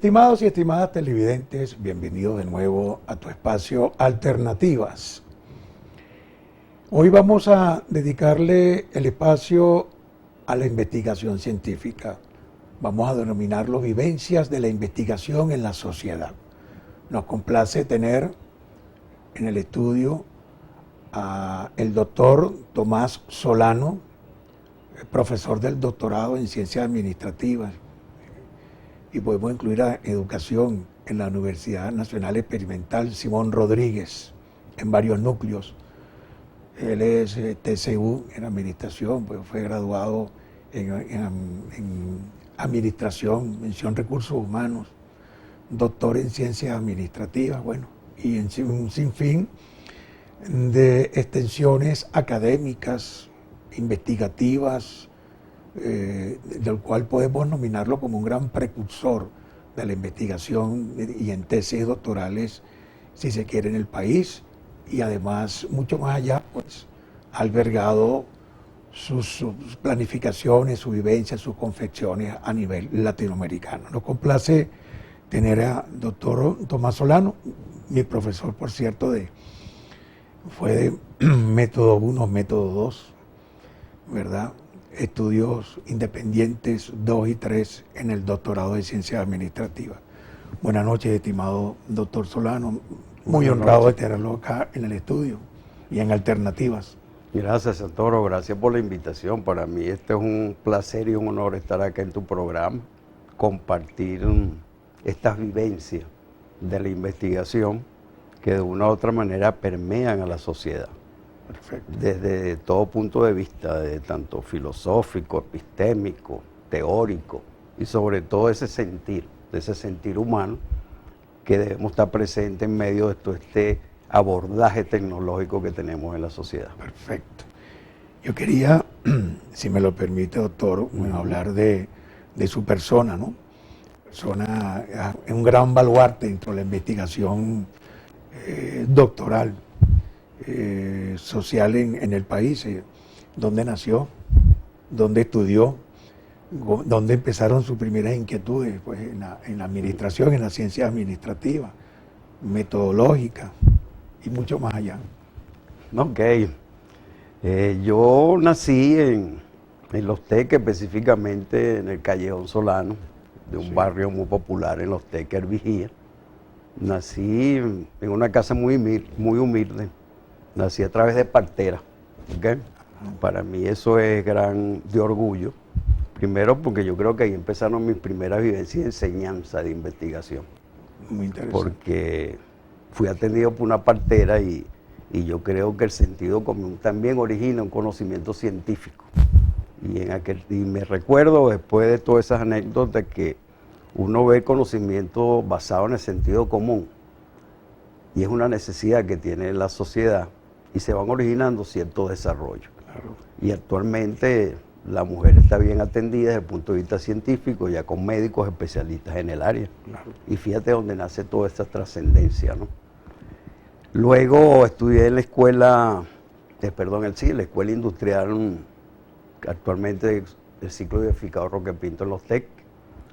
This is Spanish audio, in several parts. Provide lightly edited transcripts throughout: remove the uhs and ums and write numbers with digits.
Estimados y estimadas televidentes, bienvenidos de nuevo a tu espacio Alternativas. Hoy vamos a dedicarle el espacio a la investigación científica. Vamos a denominarlo vivencias de la investigación en la sociedad. Nos complace tener en el estudio al doctor Tomás Solano, profesor del doctorado en Ciencias Administrativas, y podemos incluir a educación en la Universidad Nacional Experimental Simón Rodríguez, en varios núcleos. Él es TCU en Administración, pues fue graduado en Administración, mención Recursos Humanos, doctor en Ciencias Administrativas, bueno, y en un sinfín de extensiones académicas, investigativas, del cual podemos nominarlo como un gran precursor de la investigación y en tesis doctorales, si se quiere, en el país, y además, mucho más allá, pues, ha albergado sus planificaciones, sus vivencias, sus confecciones a nivel latinoamericano. Nos complace tener a doctor Tomás Solano, mi profesor, por cierto, fue de método 1, método 2, ¿verdad? Estudios independientes 2 y 3 en el doctorado de Ciencias Administrativas. Buenas noches, estimado doctor Solano. Muy honrado de tenerlo acá en el estudio y en Alternativas. Gracias, Santoro. Gracias por la invitación. Para mí este es un placer y un honor estar acá en tu programa, compartir estas vivencias de la investigación que de una u otra manera permean a la sociedad. Perfecto. Desde todo punto de vista, de tanto filosófico, epistémico, teórico, y sobre todo ese sentir humano que debemos estar presente en medio de todo este abordaje tecnológico que tenemos en la sociedad. Perfecto. Yo quería, si me lo permite, doctor, bueno, hablar de su persona, ¿no? Persona, es un gran baluarte dentro de la investigación doctoral, social en el país. ¿Dónde nació? ¿Dónde estudió? ¿Dónde empezaron sus primeras inquietudes? Pues en la administración, en la ciencia administrativa, metodológica y mucho más allá. Ok. Yo nací en Los Teques, específicamente en el Callejón Solano, de un barrio muy popular en Los Teques, Vigía. Nací en una casa muy humilde. Nací a través de partera. ¿Okay? Para mí eso es de orgullo. Primero porque yo creo que ahí empezaron mis primeras vivencias de enseñanza, de investigación. Muy interesante. Porque fui atendido por una partera y yo creo que el sentido común también origina un conocimiento científico. Y me recuerdo, después de todas esas anécdotas, que uno ve conocimiento basado en el sentido común. Y es una necesidad que tiene la sociedad y se van originando ciertos desarrollos. Claro. Y actualmente la mujer está bien atendida desde el punto de vista científico, ya con médicos especialistas en el área. Claro. Y fíjate dónde nace toda esta trascendencia, ¿no? Luego estudié en la escuela industrial, actualmente el ciclo de edificado Roque Pinto en Los Tec.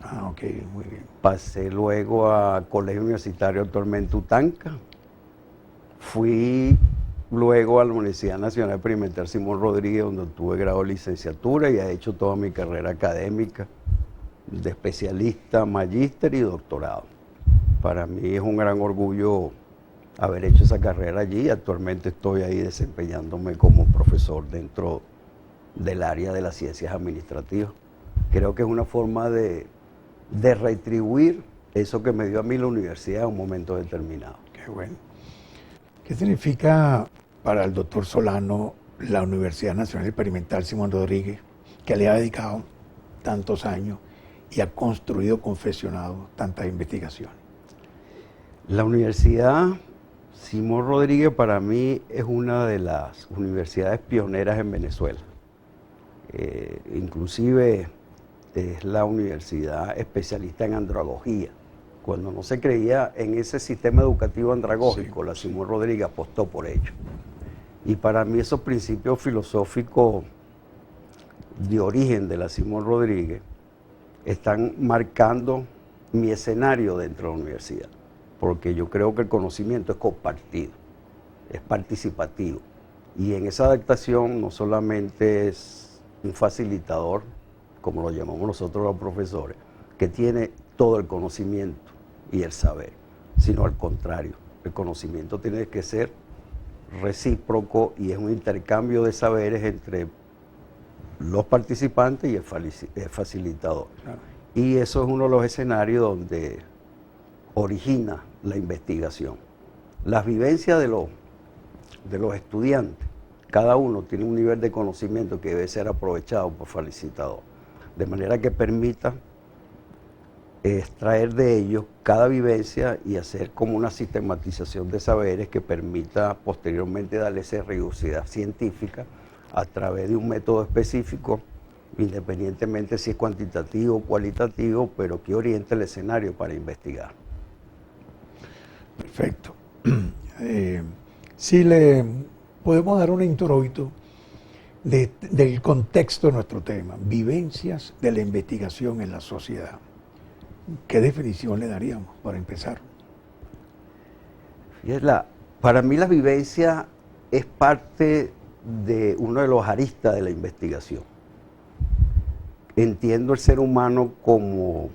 Ah, ok, muy bien. Pasé luego a Colegio Universitario actualmente Utanca. Fui luego a la Universidad Nacional Experimental Simón Rodríguez, donde tuve grado de licenciatura y he hecho toda mi carrera académica de especialista, magíster y doctorado. Para mí es un gran orgullo haber hecho esa carrera allí. Actualmente estoy ahí desempeñándome como profesor dentro del área de las ciencias administrativas. Creo que es una forma de retribuir eso que me dio a mí la universidad en un momento determinado. Qué bueno. ¿Qué significa para el doctor Solano la Universidad Nacional Experimental Simón Rodríguez, que le ha dedicado tantos años y ha construido, confeccionado tantas investigaciones? La Universidad Simón Rodríguez para mí es una de las universidades pioneras en Venezuela. Inclusive es la universidad especialista en andragogía. Cuando no se creía en ese sistema educativo andragógico, la Simón Rodríguez apostó por ello. Y para mí esos principios filosóficos de origen de la Simón Rodríguez están marcando mi escenario dentro de la universidad, porque yo creo que el conocimiento es compartido, es participativo, y en esa adaptación no solamente es un facilitador, como lo llamamos nosotros los profesores, que tiene todo el conocimiento y el saber, sino al contrario, el conocimiento tiene que ser recíproco y es un intercambio de saberes entre los participantes y el facilitador. Claro. Y eso es uno de los escenarios donde origina la investigación. Las vivencias de los estudiantes, cada uno tiene un nivel de conocimiento que debe ser aprovechado por facilitador, de manera que permita extraer de ellos cada vivencia y hacer como una sistematización de saberes que permita posteriormente darle esa rigurosidad científica a través de un método específico, independientemente si es cuantitativo o cualitativo, pero que oriente el escenario para investigar. Perfecto. Si le podemos dar un introito del contexto de nuestro tema, vivencias de la investigación en la sociedad. ¿Qué definición le daríamos para empezar? Para mí la vivencia es parte de uno de los aristas de la investigación. Entiendo el ser humano como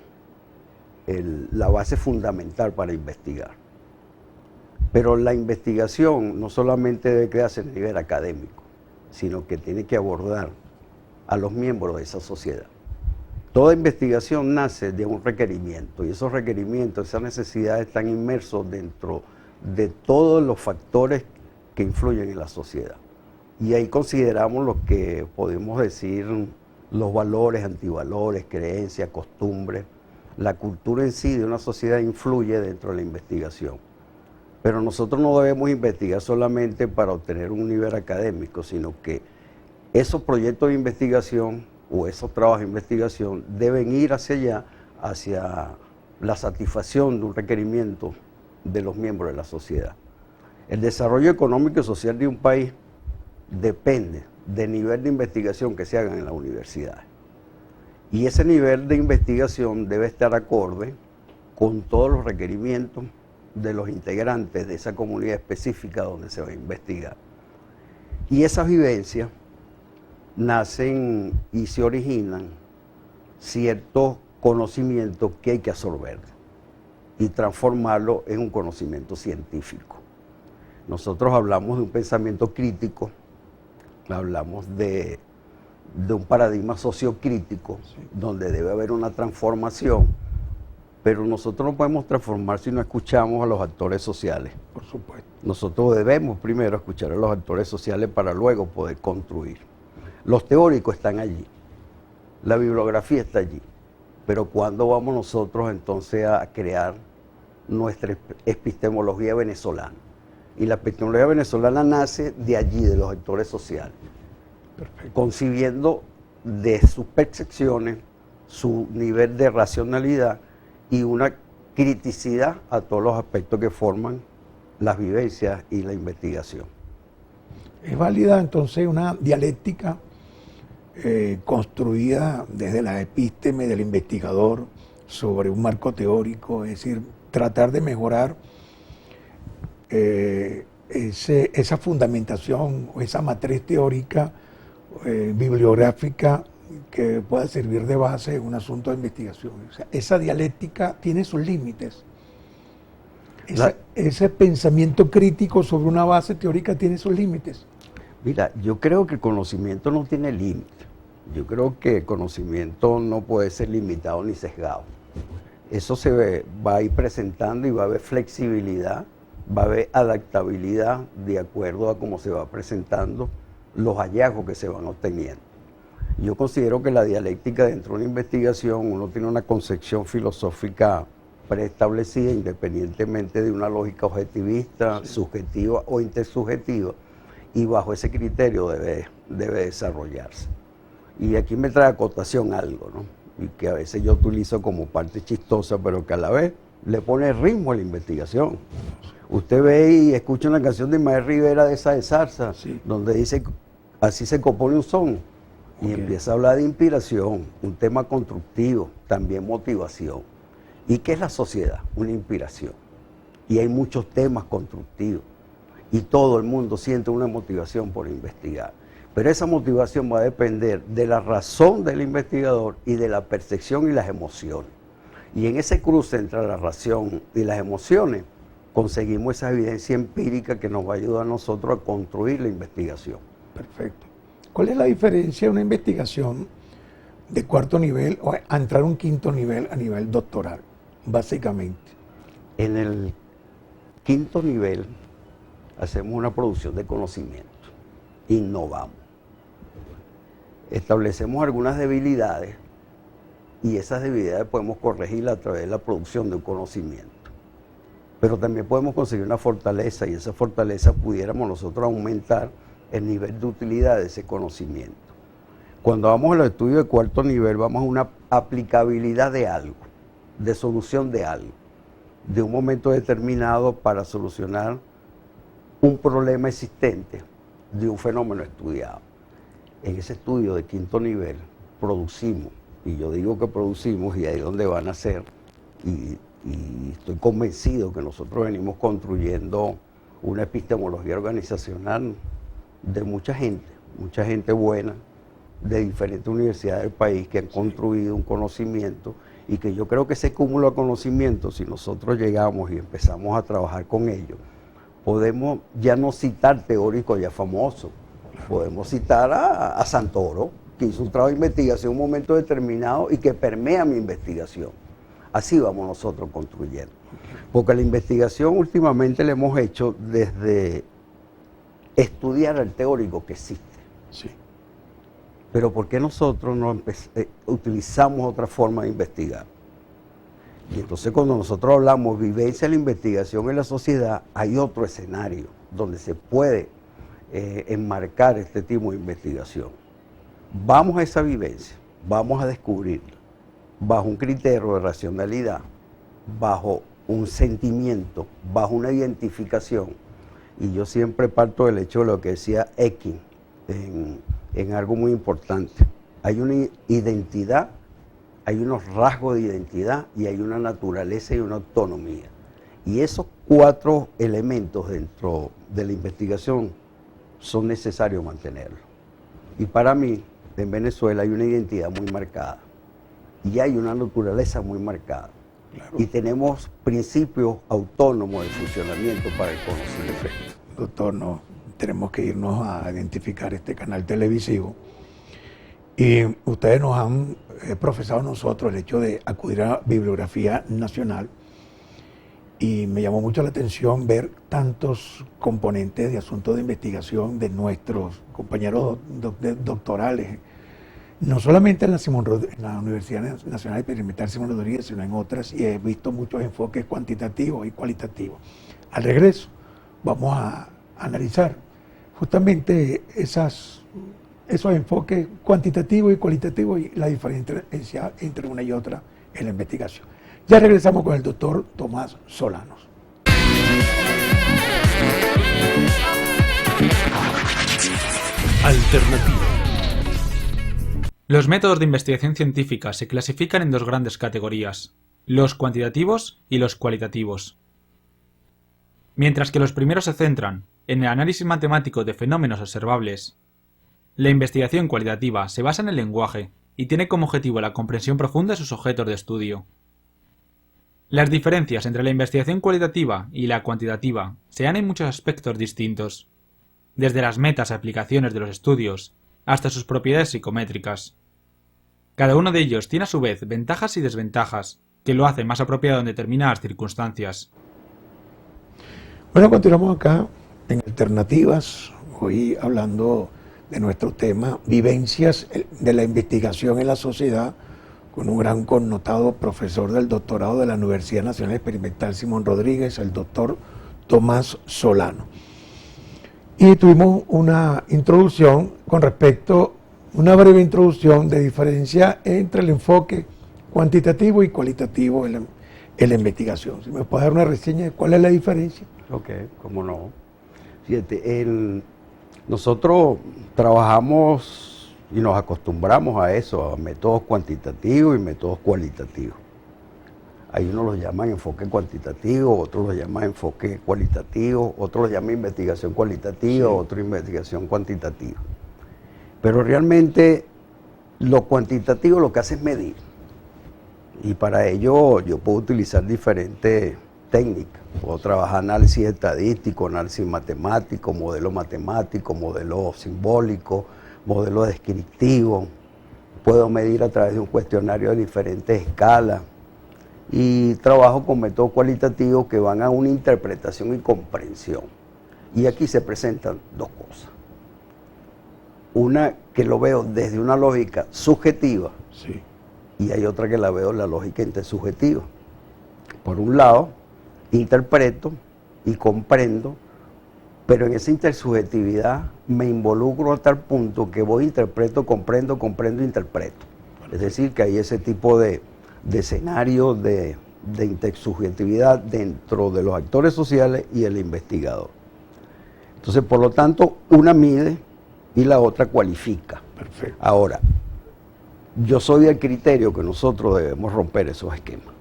la base fundamental para investigar. Pero la investigación no solamente debe quedarse en el nivel académico, sino que tiene que abordar a los miembros de esa sociedad. Toda investigación nace de un requerimiento y esos requerimientos, esas necesidades están inmersos dentro de todos los factores que influyen en la sociedad. Y ahí consideramos lo que podemos decir los valores, antivalores, creencias, costumbres. La cultura en sí de una sociedad influye dentro de la investigación. Pero nosotros no debemos investigar solamente para obtener un nivel académico, sino que esos proyectos de investigación o esos trabajos de investigación deben ir hacia allá, hacia la satisfacción de un requerimiento de los miembros de la sociedad. El desarrollo económico y social de un país depende del nivel de investigación que se haga en las universidades. Y ese nivel de investigación debe estar acorde con todos los requerimientos de los integrantes de esa comunidad específica donde se va a investigar. Y esas vivencias nacen y se originan ciertos conocimientos que hay que absorber y transformarlo en un conocimiento científico. Nosotros hablamos de un pensamiento crítico, hablamos de un paradigma sociocrítico, donde debe haber una transformación, pero nosotros no podemos transformar si no escuchamos a los actores sociales. Por supuesto. Nosotros debemos primero escuchar a los actores sociales para luego poder construir. Los teóricos están allí, la bibliografía está allí, pero ¿cuándo vamos nosotros entonces a crear nuestra epistemología venezolana? Y la epistemología venezolana nace de allí, de los actores sociales. Perfecto. Concibiendo de sus percepciones, su nivel de racionalidad y una criticidad a todos los aspectos que forman las vivencias y la investigación. Es válida entonces una dialéctica construida desde la epísteme del investigador sobre un marco teórico, es decir, tratar de mejorar esa fundamentación o esa matriz teórica bibliográfica que pueda servir de base en un asunto de investigación. O sea, esa dialéctica tiene sus límites. Ese pensamiento crítico sobre una base teórica tiene sus límites. Mira, yo creo que el conocimiento no tiene límite. Yo creo que el conocimiento no puede ser limitado ni sesgado. Eso va a ir presentando y va a haber flexibilidad, va a haber adaptabilidad de acuerdo a cómo se va presentando los hallazgos que se van obteniendo. Yo considero que la dialéctica dentro de una investigación, uno tiene una concepción filosófica preestablecida independientemente de una lógica objetivista, subjetiva o intersubjetiva, y bajo ese criterio debe desarrollarse. Y aquí me trae acotación algo, ¿no? Y que a veces yo utilizo como parte chistosa, pero que a la vez le pone ritmo a la investigación. Usted ve y escucha una canción de Ismael Rivera de esa de Zarza, donde dice, así se compone un son, y empieza a hablar de inspiración, un tema constructivo, también motivación. ¿Y qué es la sociedad? Una inspiración. Y hay muchos temas constructivos. Y todo el mundo siente una motivación por investigar. Pero esa motivación va a depender de la razón del investigador y de la percepción y las emociones. Y en ese cruce entre la razón y las emociones, conseguimos esa evidencia empírica que nos va a ayudar a nosotros a construir la investigación. Perfecto. ¿Cuál es la diferencia de una investigación de cuarto nivel o a entrar a un quinto nivel a nivel doctoral, básicamente? En el quinto nivel hacemos una producción de conocimiento, innovamos, establecemos algunas debilidades y esas debilidades podemos corregirlas a través de la producción de un conocimiento. Pero también podemos conseguir una fortaleza y esa fortaleza pudiéramos nosotros aumentar el nivel de utilidad de ese conocimiento. Cuando vamos a los estudios de cuarto nivel vamos a una aplicabilidad de algo, de solución de algo, de un momento determinado para solucionar un problema existente de un fenómeno estudiado. En ese estudio de quinto nivel producimos, y yo digo que producimos y ahí es donde van a ser, y estoy convencido que nosotros venimos construyendo una epistemología organizacional de mucha gente buena, de diferentes universidades del país que han construido un conocimiento y que yo creo que ese cúmulo de conocimiento, si nosotros llegamos y empezamos a trabajar con ellos, podemos ya no citar teóricos ya famosos, podemos citar a Santoro, que hizo un trabajo de investigación en un momento determinado y que permea mi investigación. Así vamos nosotros construyendo. Porque la investigación últimamente la hemos hecho desde estudiar al teórico que existe. Sí. Pero ¿por qué nosotros no utilizamos otra forma de investigar? Y entonces cuando nosotros hablamos vivencia de la investigación en la sociedad, hay otro escenario donde se puede enmarcar este tipo de investigación. Vamos a esa vivencia, vamos a descubrirla, bajo un criterio de racionalidad, bajo un sentimiento, bajo una identificación. Y yo siempre parto del hecho de lo que decía Ekin en algo muy importante. Hay una identidad, hay unos rasgos de identidad y hay una naturaleza y una autonomía. Y esos 4 elementos dentro de la investigación son necesarios mantenerlos. Y para mí, en Venezuela hay una identidad muy marcada y hay una naturaleza muy marcada. Claro. Y tenemos principios autónomos de funcionamiento para el conocimiento. Doctor, no, tenemos que irnos a identificar este canal televisivo. Y ustedes nos han profesado a nosotros el hecho de acudir a Bibliografía Nacional. Y me llamó mucho la atención ver tantos componentes de asuntos de investigación de nuestros compañeros doctorales, no solamente en la Universidad Nacional Experimental Simón Rodríguez, sino en otras, y he visto muchos enfoques cuantitativos y cualitativos. Al regreso vamos a analizar justamente esos enfoques cuantitativos y cualitativos y la diferencia entre una y otra en la investigación. Ya regresamos con el doctor Tomás Solanos. Alternativa. Los métodos de investigación científica se clasifican en 2 grandes categorías, los cuantitativos y los cualitativos. Mientras que los primeros se centran en el análisis matemático de fenómenos observables, la investigación cualitativa se basa en el lenguaje y tiene como objetivo la comprensión profunda de sus objetos de estudio. Las diferencias entre la investigación cualitativa y la cuantitativa se dan en muchos aspectos distintos, desde las metas y aplicaciones de los estudios hasta sus propiedades psicométricas. Cada uno de ellos tiene a su vez ventajas y desventajas que lo hacen más apropiado en determinadas circunstancias. Bueno, continuamos acá en Alternativas, hoy hablando de nuestro tema, vivencias de la investigación en la sociedad, con un gran connotado profesor del doctorado de la Universidad Nacional Experimental Simón Rodríguez, el doctor Tomás Solano. Y tuvimos una introducción con respecto, una breve introducción de diferencia entre el enfoque cuantitativo y cualitativo en la investigación. Si me puedes dar una reseña de cuál es la diferencia. Ok, cómo no. Fíjate, nosotros trabajamos y nos acostumbramos a eso, a métodos cuantitativos y métodos cualitativos. Hay unos lo llaman enfoque cuantitativo, otros lo llaman enfoque cualitativo, otros lo llaman investigación cualitativa, otro investigación cuantitativa. Pero realmente lo cuantitativo lo que hace es medir. Y para ello yo puedo utilizar diferentes técnicas. Puedo trabajar análisis estadístico, análisis matemático, modelo simbólico, modelo descriptivo. Puedo medir a través de un cuestionario de diferentes escalas. Y trabajo con métodos cualitativos que van a una interpretación y comprensión. Y aquí se presentan dos cosas. Una que lo veo desde una lógica subjetiva, Sí. y hay otra que la veo la lógica intersubjetiva. Por un lado, interpreto y comprendo, pero en esa intersubjetividad me involucro a tal punto que voy, interpreto, comprendo, interpreto. Es decir, que hay ese tipo de escenario de intersubjetividad dentro de los actores sociales y el investigador. Entonces, por lo tanto, una mide y la otra cualifica. Perfecto. Ahora, yo soy del criterio que nosotros debemos romper esos esquemas.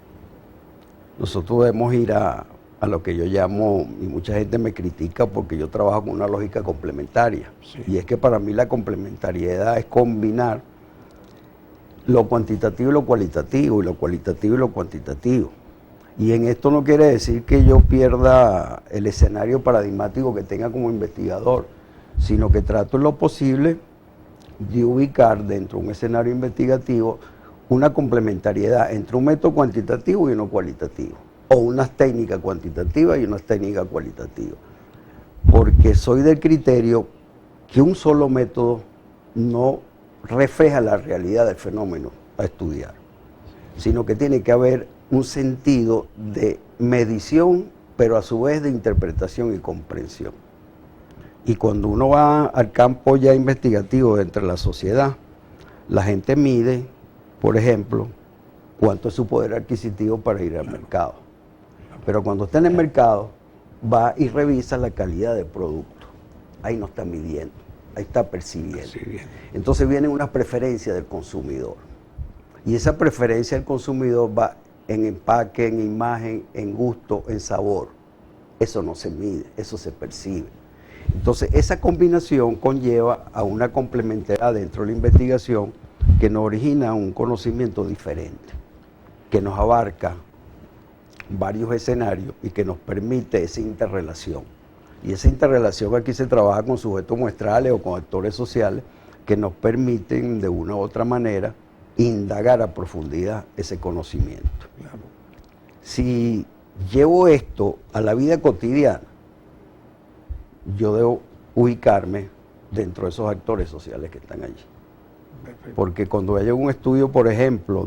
Nosotros debemos ir a lo que yo llamo, y mucha gente me critica porque yo trabajo con una lógica complementaria. Sí. Y es que para mí la complementariedad es combinar lo cuantitativo y lo cualitativo, y lo cualitativo y lo cuantitativo. Y en esto no quiere decir que yo pierda el escenario paradigmático que tenga como investigador, sino que trato en lo posible de ubicar dentro de un escenario investigativo una complementariedad entre un método cuantitativo y uno cualitativo, o unas técnicas cuantitativas y unas técnicas cualitativas. Porque soy del criterio que un solo método no refleja la realidad del fenómeno a estudiar, sino que tiene que haber un sentido de medición, pero a su vez de interpretación y comprensión. Y cuando uno va al campo ya investigativo dentro de la sociedad, la gente mide, por ejemplo, cuánto es su poder adquisitivo para ir al mercado. Pero cuando está en el mercado, va y revisa la calidad del producto. Ahí no está midiendo, ahí está percibiendo. Entonces vienen unas preferencias del consumidor. Y esa preferencia del consumidor va en empaque, en imagen, en gusto, en sabor. Eso no se mide, eso se percibe. Entonces, esa combinación conlleva a una complementariedad dentro de la investigación que nos origina un conocimiento diferente, que nos abarca varios escenarios y que nos permite esa interrelación. Y esa interrelación aquí se trabaja con sujetos muestrales o con actores sociales que nos permiten de una u otra manera indagar a profundidad ese conocimiento. Claro. Si llevo esto a la vida cotidiana, yo debo ubicarme dentro de esos actores sociales que están allí. Perfecto. Porque cuando hay un estudio, por ejemplo,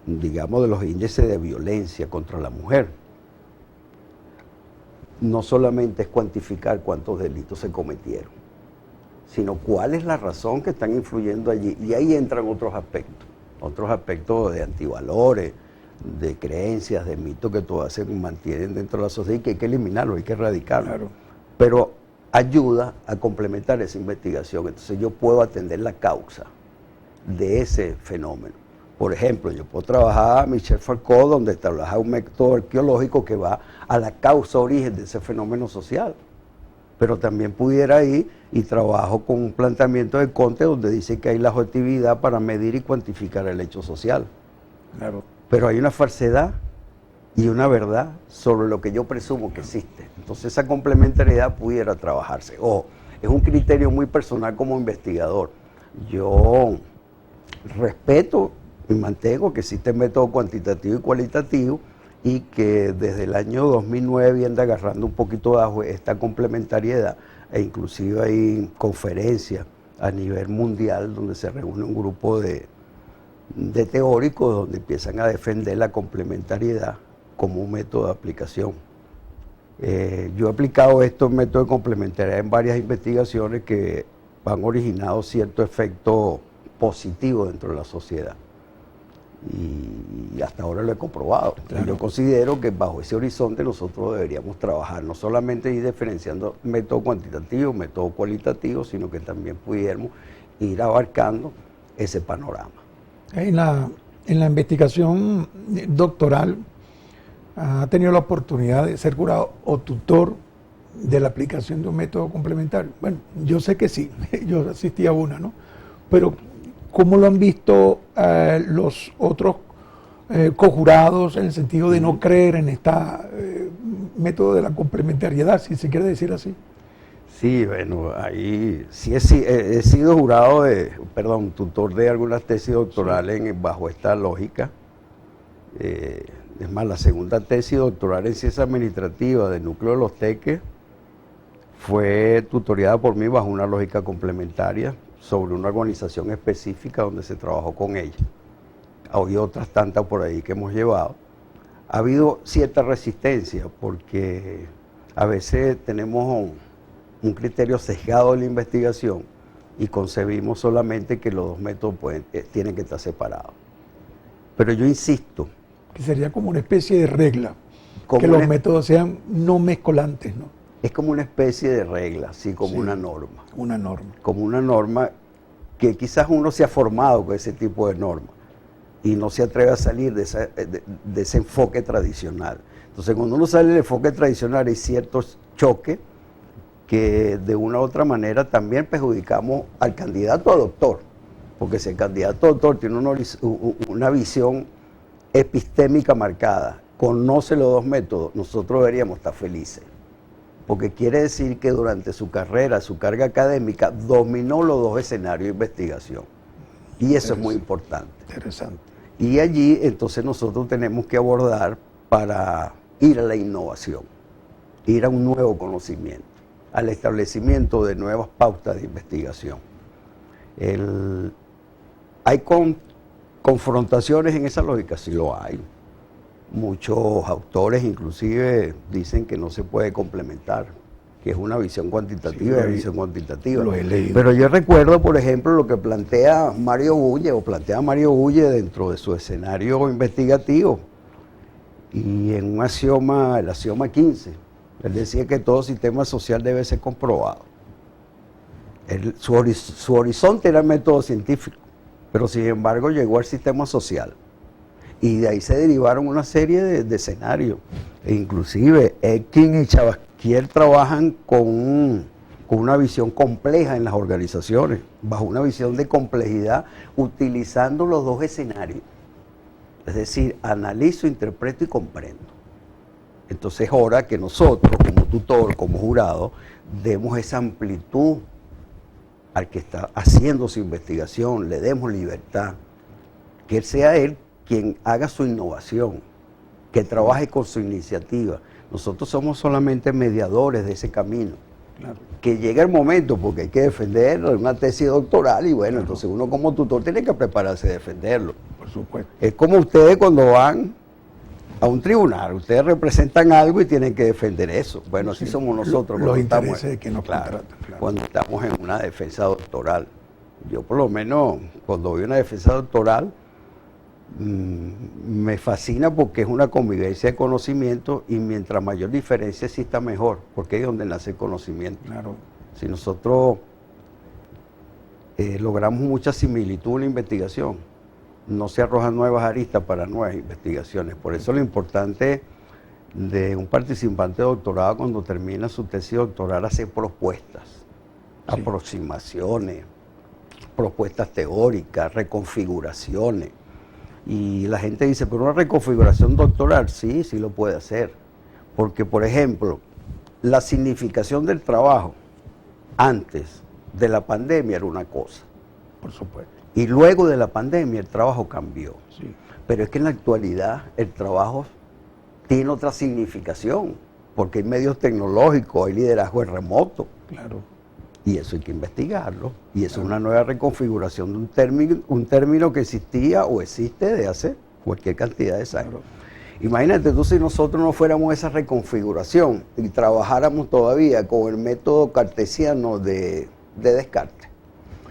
digamos, de los índices de violencia contra la mujer, no solamente es cuantificar cuántos delitos se cometieron, sino cuál es la razón que están influyendo allí. Y ahí entran otros aspectos de antivalores, de creencias, de mitos que todavía se mantienen dentro de la sociedad y que hay que eliminarlo, hay que erradicarlo. Claro. Pero ayuda a complementar esa investigación. Entonces yo puedo atender la causa de ese fenómeno. Por ejemplo, yo puedo trabajar a Michel Foucault, donde trabaja un método arqueológico que va a la causa origen de ese fenómeno social. Pero también pudiera ir y trabajo con un planteamiento de Comte donde dice que hay la objetividad para medir y cuantificar el hecho social. Claro. Pero hay una falsedad y una verdad sobre lo que yo presumo que existe. Entonces esa complementariedad pudiera trabajarse. O es un criterio muy personal como investigador. Yo respeto y mantengo que existe método cuantitativo y cualitativo y que desde el año 2009 viene agarrando un poquito de ajo esta complementariedad e inclusive hay conferencias a nivel mundial donde se reúne un grupo de teóricos donde empiezan a defender la complementariedad como un método de aplicación. Yo he aplicado estos métodos de complementariedad en varias investigaciones que han originado cierto efecto positivo dentro de la sociedad. Y hasta ahora lo he comprobado. Claro. Yo considero que bajo ese horizonte nosotros deberíamos trabajar, no solamente ir diferenciando método cuantitativo, método cualitativo, sino que también pudiéramos ir abarcando ese panorama. En en la investigación doctoral ha tenido la oportunidad de ser jurado o tutor de la aplicación de un método complementario. Bueno, yo sé que sí, yo asistí a una, ¿no? Pero ¿cómo lo han visto los otros cojurados en el sentido de no creer en este método de la complementariedad, si se quiere decir así? Sí, bueno, ahí sí he sido tutor de algunas tesis doctorales bajo esta lógica. Es más, la segunda tesis doctoral en ciencia administrativa del núcleo de Los Teques fue tutoriada por mí bajo una lógica complementaria sobre una organización específica donde se trabajó con ella. Hay otras tantas por ahí que hemos llevado. Ha habido cierta resistencia porque a veces tenemos un criterio sesgado de la investigación y concebimos solamente que los dos métodos tienen que estar separados. Pero yo insisto. Que sería como una especie de regla, que los métodos sean no mezcolantes, ¿no? Es como una especie de regla, sí, como una norma. Una norma. Como una norma que quizás uno se ha formado con ese tipo de norma y no se atreve a salir de ese enfoque tradicional. Entonces, cuando uno sale del enfoque tradicional hay ciertos choques que de una u otra manera también perjudicamos al candidato a doctor, porque si el candidato a doctor tiene una visión epistémica marcada, conoce los dos métodos, nosotros deberíamos estar felices, porque quiere decir que durante su carrera, su carga académica, dominó los dos escenarios de investigación, y eso es muy importante. Interesante. Y allí entonces nosotros tenemos que abordar para ir a la innovación, ir a un nuevo conocimiento, al establecimiento de nuevas pautas de investigación. Hay confrontaciones en esa lógica, sí lo hay. Muchos autores inclusive dicen que no se puede complementar, que es una visión cuantitativa y visión cuantitativa. Lo he leído. Pero yo recuerdo, por ejemplo, lo que plantea Mario Bulle dentro de su escenario investigativo. Y en un axioma, el axioma 15, él decía que todo sistema social debe ser comprobado. Su horizonte era el método científico, pero sin embargo llegó al sistema social. Y de ahí se derivaron una serie de escenarios. E inclusive Etkin y Chavasquier trabajan con una visión compleja en las organizaciones, bajo una visión de complejidad, utilizando los dos escenarios. Es decir, analizo, interpreto y comprendo. Entonces es hora que nosotros, como tutor, como jurado, demos esa amplitud al que está haciendo su investigación, le demos libertad, que sea él quien haga su innovación, que trabaje con su iniciativa. Nosotros somos solamente mediadores de ese camino. Claro. Que llegue el momento, porque hay que defenderlo, es una tesis doctoral y bueno, entonces uno como tutor tiene que prepararse a defenderlo. Por supuesto. Es como ustedes cuando van a un tribunal, ustedes representan algo y tienen que defender eso. Bueno, así somos nosotros. Los intereses de que nos contratan. Claro. Cuando estamos en una defensa doctoral. Yo por lo menos, cuando voy a una defensa doctoral, me fascina porque es una convivencia de conocimiento y mientras mayor diferencia exista mejor, porque es donde nace el conocimiento. Claro. Si nosotros logramos mucha similitud en la investigación, no se arrojan nuevas aristas para nuevas investigaciones. Por eso lo importante de un participante de doctorado cuando termina su tesis doctoral hacer propuestas, aproximaciones, propuestas teóricas, reconfiguraciones. Y la gente dice, pero una reconfiguración doctoral, sí lo puede hacer. Porque, por ejemplo, la significación del trabajo antes de la pandemia era una cosa. Por supuesto. Y luego de la pandemia el trabajo cambió. Sí. Pero es que en la actualidad el trabajo tiene otra significación, porque hay medios tecnológicos, hay liderazgo en remoto. Claro. Y eso hay que investigarlo. Y eso es una nueva reconfiguración de un término que existía o existe de hace cualquier cantidad de años. Claro. Imagínate tú si nosotros no fuéramos esa reconfiguración y trabajáramos todavía con el método cartesiano de Descartes.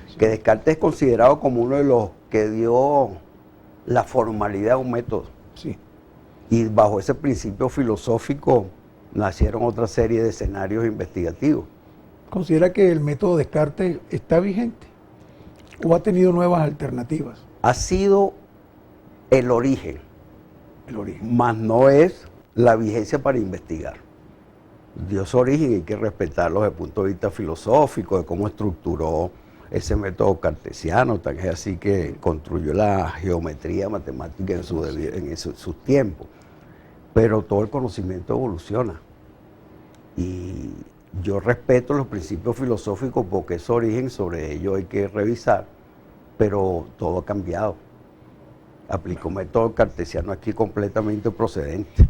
Sí. Que Descartes es considerado como uno de los que dio la formalidad a un método. Sí. Y bajo ese principio filosófico nacieron otra serie de escenarios investigativos. ¿Considera que el método Descartes está vigente o ha tenido nuevas alternativas? Ha sido el origen, más no es la vigencia para investigar. Dio su origen y hay que respetarlo desde el punto de vista filosófico, de cómo estructuró ese método cartesiano, tan es así que construyó la geometría matemática en sus tiempos. Pero todo el conocimiento evoluciona. Y yo respeto los principios filosóficos porque es su origen, sobre ello hay que revisar, pero todo ha cambiado. Aplicó método cartesiano aquí completamente procedente.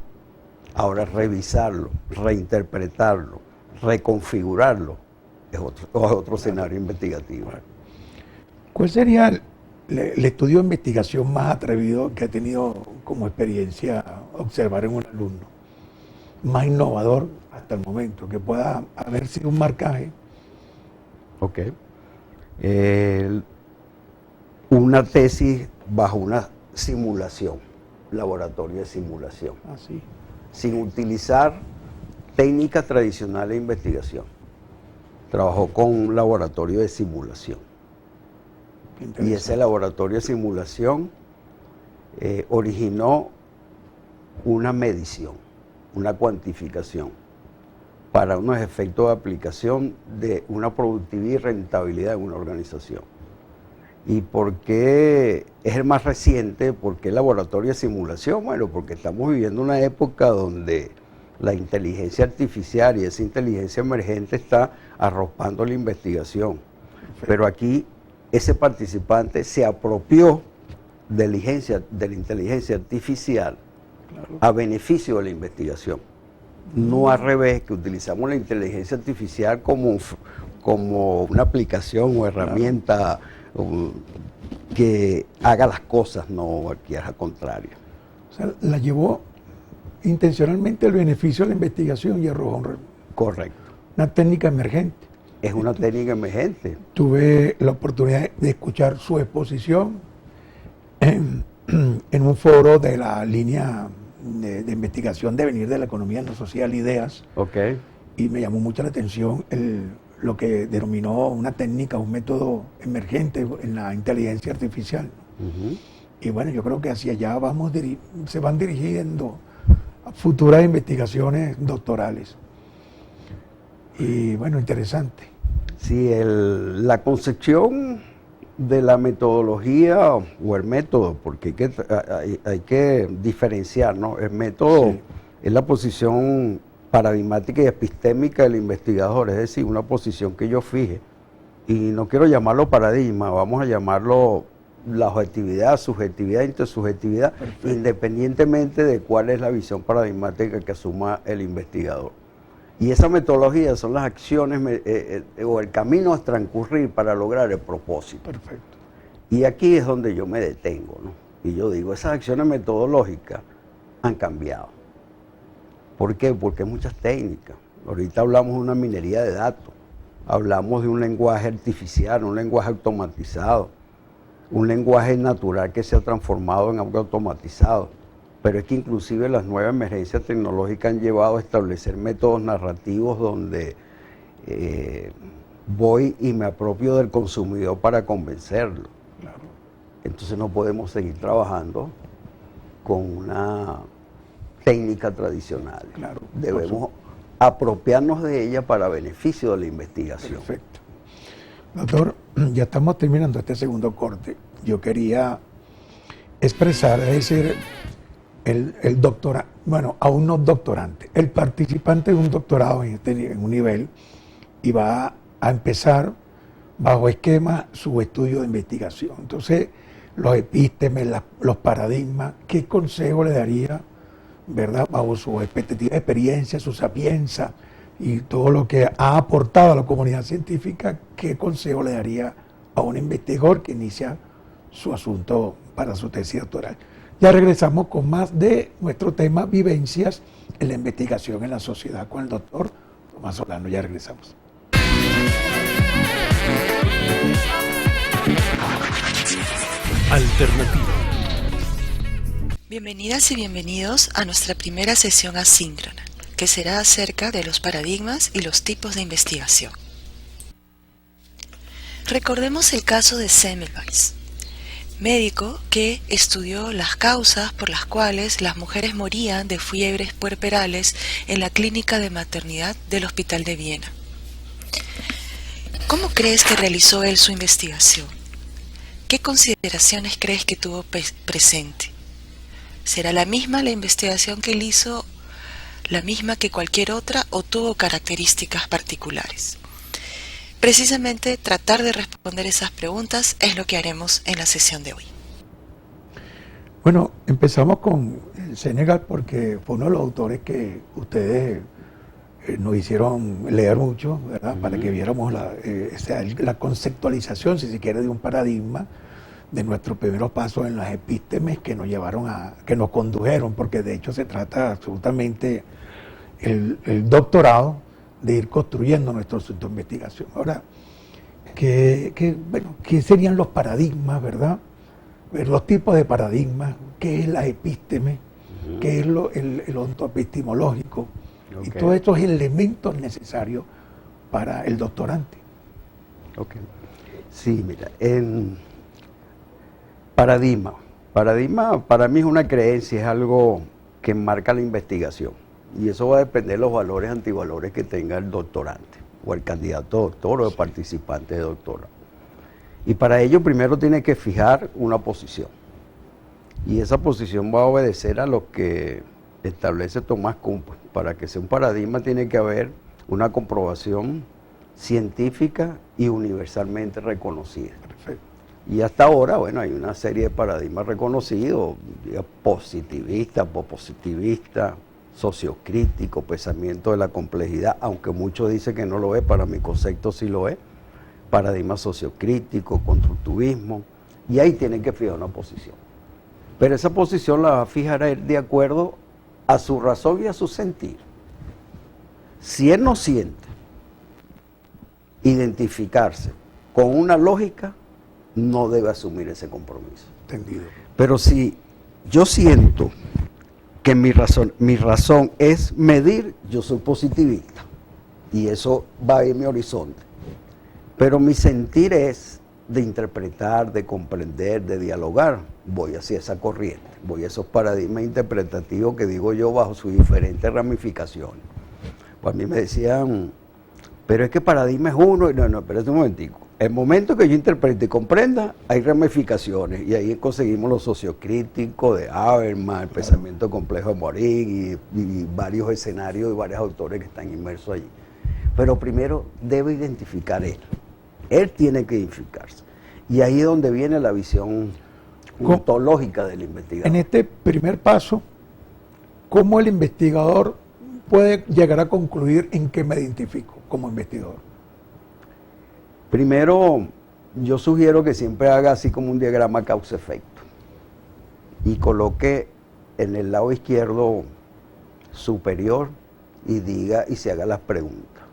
Ahora revisarlo, reinterpretarlo, reconfigurarlo, es otro escenario investigativo. ¿Cuál sería el estudio de investigación más atrevido que ha tenido como experiencia observar en un alumno? Más innovador hasta el momento, que pueda haber sido un marcaje. Ok. Una tesis bajo una simulación, laboratorio de simulación. Así. Sin utilizar técnicas tradicionales de investigación. Trabajó con un laboratorio de simulación. Y ese laboratorio de simulación originó una medición, una cuantificación para unos efectos de aplicación de una productividad y rentabilidad en una organización. ¿Y por qué es el más reciente? ¿Por qué el laboratorio de simulación? Bueno, porque estamos viviendo una época donde la inteligencia artificial y esa inteligencia emergente está arropando la investigación. Pero aquí ese participante se apropió de la inteligencia artificial a beneficio de la investigación. No al revés, que utilizamos la inteligencia artificial como una aplicación o herramienta que haga las cosas, no aquí es al contrario. O sea, la llevó intencionalmente el beneficio de la investigación y arrojó Correcto. una técnica emergente. Es una técnica emergente. Tuve la oportunidad de escuchar su exposición en un foro de la línea de investigación Devenir de la Economía en lo Social, Ideas. Okay. Y me llamó mucho la atención lo que denominó una técnica, un método emergente en la inteligencia artificial. Uh-huh. Y bueno, yo creo que hacia allá se van dirigiendo a futuras investigaciones doctorales. Y bueno, interesante. Sí, la concepción de la metodología o el método, porque hay que diferenciar, ¿no? El método Sí. es la posición paradigmática y epistémica del investigador, es decir, una posición que yo fije. Y no quiero llamarlo paradigma, vamos a llamarlo la objetividad, subjetividad, intersubjetividad, Perfecto. Independientemente de cuál es la visión paradigmática que asuma el investigador. Y esa metodología son las acciones o el camino a transcurrir para lograr el propósito. Perfecto. Y aquí es donde yo me detengo, ¿no? Y yo digo, esas acciones metodológicas han cambiado. ¿Por qué? Porque hay muchas técnicas. Ahorita hablamos de una minería de datos, hablamos de un lenguaje artificial, un lenguaje automatizado, un lenguaje natural que se ha transformado en algo automatizado. Pero es que inclusive las nuevas emergencias tecnológicas han llevado a establecer métodos narrativos donde voy y me apropio del consumidor para convencerlo. Claro. Entonces no podemos seguir trabajando con una técnica tradicional. Claro. Debemos apropiarnos de ella para beneficio de la investigación. Perfecto. Doctor, ya estamos terminando este segundo corte. Yo quería expresar, es decir, el doctorado, bueno, aún no doctorante, el participante de un doctorado en un nivel y va a empezar bajo esquema su estudio de investigación. Entonces, los epístemes, los paradigmas, ¿qué consejo le daría, verdad, bajo su expectativa, experiencia, su sapienza y todo lo que ha aportado a la comunidad científica, qué consejo le daría a un investigador que inicia su asunto para su tesis doctoral? Ya regresamos con más de nuestro tema, vivencias en la investigación en la sociedad, con el doctor Tomás Solano. Ya regresamos. Alternativa. Bienvenidas y bienvenidos a nuestra primera sesión asíncrona, que será acerca de los paradigmas y los tipos de investigación. Recordemos el caso de Semmelweis. médico que estudió las causas por las cuales las mujeres morían de fiebres puerperales en la clínica de maternidad del Hospital de Viena. ¿Cómo crees que realizó él su investigación? ¿Qué consideraciones crees que tuvo presente? ¿Será la misma la investigación que él hizo, la misma que cualquier otra, o tuvo características particulares? Precisamente tratar de responder esas preguntas es lo que haremos en la sesión de hoy. Bueno, empezamos con Senegal porque fue uno de los autores que ustedes nos hicieron leer mucho, ¿verdad? Para que viéramos la conceptualización, si se quiere, de un paradigma de nuestros primeros pasos en las epístemes que nos llevaron que nos condujeron, porque de hecho se trata absolutamente el doctorado de ir construyendo nuestro asunto de investigación. Ahora, ¿qué serían los paradigmas, verdad? Los tipos de paradigmas, qué es la epísteme, qué es el ontoepistemológico, y todos estos elementos necesarios para el doctorante. Okay. Sí, mira, paradigma para mí es una creencia, es algo que marca la investigación. Y eso va a depender de los valores, antivalores que tenga el doctorante, o el candidato a doctor, o el participante de doctorado. Y para ello primero tiene que fijar una posición. Y esa posición va a obedecer a lo que establece Tomás Kuhn. Para que sea un paradigma tiene que haber una comprobación científica y universalmente reconocida. Perfecto. Y hasta ahora, bueno, hay una serie de paradigmas reconocidos, positivista, pospositivista, sociocrítico, pensamiento de la complejidad, aunque muchos dicen que no lo es, para mi concepto sí lo es, paradigma sociocrítico, constructivismo, y ahí tienen que fijar una posición. Pero esa posición la va a fijar él de acuerdo a su razón y a su sentir. Si él no siente identificarse con una lógica, no debe asumir ese compromiso. Entendido. Pero si yo siento que mi razón es medir, yo soy positivista y eso va en mi horizonte. Pero mi sentir es de interpretar, de comprender, de dialogar. Voy hacia esa corriente, voy a esos paradigmas interpretativos que digo yo bajo sus diferentes ramificaciones. Pues a mí me decían, pero es que paradigma es uno, y no, espérate un momentico. El momento que yo interprete y comprenda, hay ramificaciones, y ahí conseguimos lo sociocrítico de Habermas, el pensamiento complejo de Morin, y varios escenarios y varios autores que están inmersos allí. Pero primero debe identificar él tiene que identificarse. Y ahí es donde viene la visión ontológica del investigador. En este primer paso, ¿cómo el investigador puede llegar a concluir en qué me identifico como investigador? Primero, yo sugiero que siempre haga así como un diagrama causa-efecto y coloque en el lado izquierdo superior y diga y se haga las preguntas.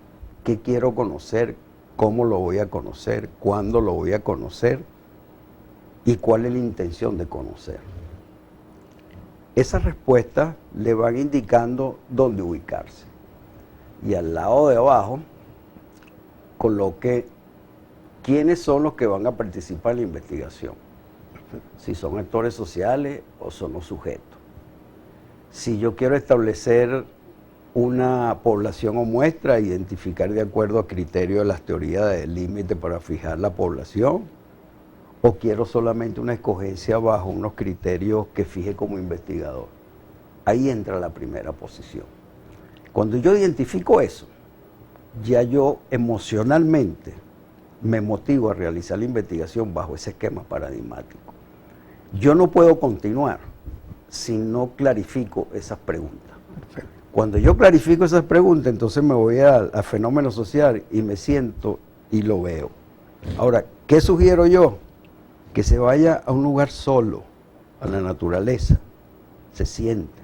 ¿Qué quiero conocer? ¿Cómo lo voy a conocer? ¿Cuándo lo voy a conocer? ¿Y cuál es la intención de conocer? Esas respuestas le van indicando dónde ubicarse. Y al lado de abajo coloque quiénes son los que van a participar en la investigación. Si son actores sociales o son los sujetos. Si yo quiero establecer una población o muestra, identificar de acuerdo a criterios de las teorías del límite para fijar la población, o quiero solamente una escogencia bajo unos criterios que fije como investigador. Ahí entra la primera posición. Cuando yo identifico eso, ya yo emocionalmente me motivo a realizar la investigación bajo ese esquema paradigmático. Yo no puedo continuar si no clarifico esas preguntas. Perfecto. Cuando yo clarifico esas preguntas, entonces me voy al fenómeno social y me siento y lo veo. Ahora, ¿qué sugiero yo? Que se vaya a un lugar solo, a la naturaleza, se siente,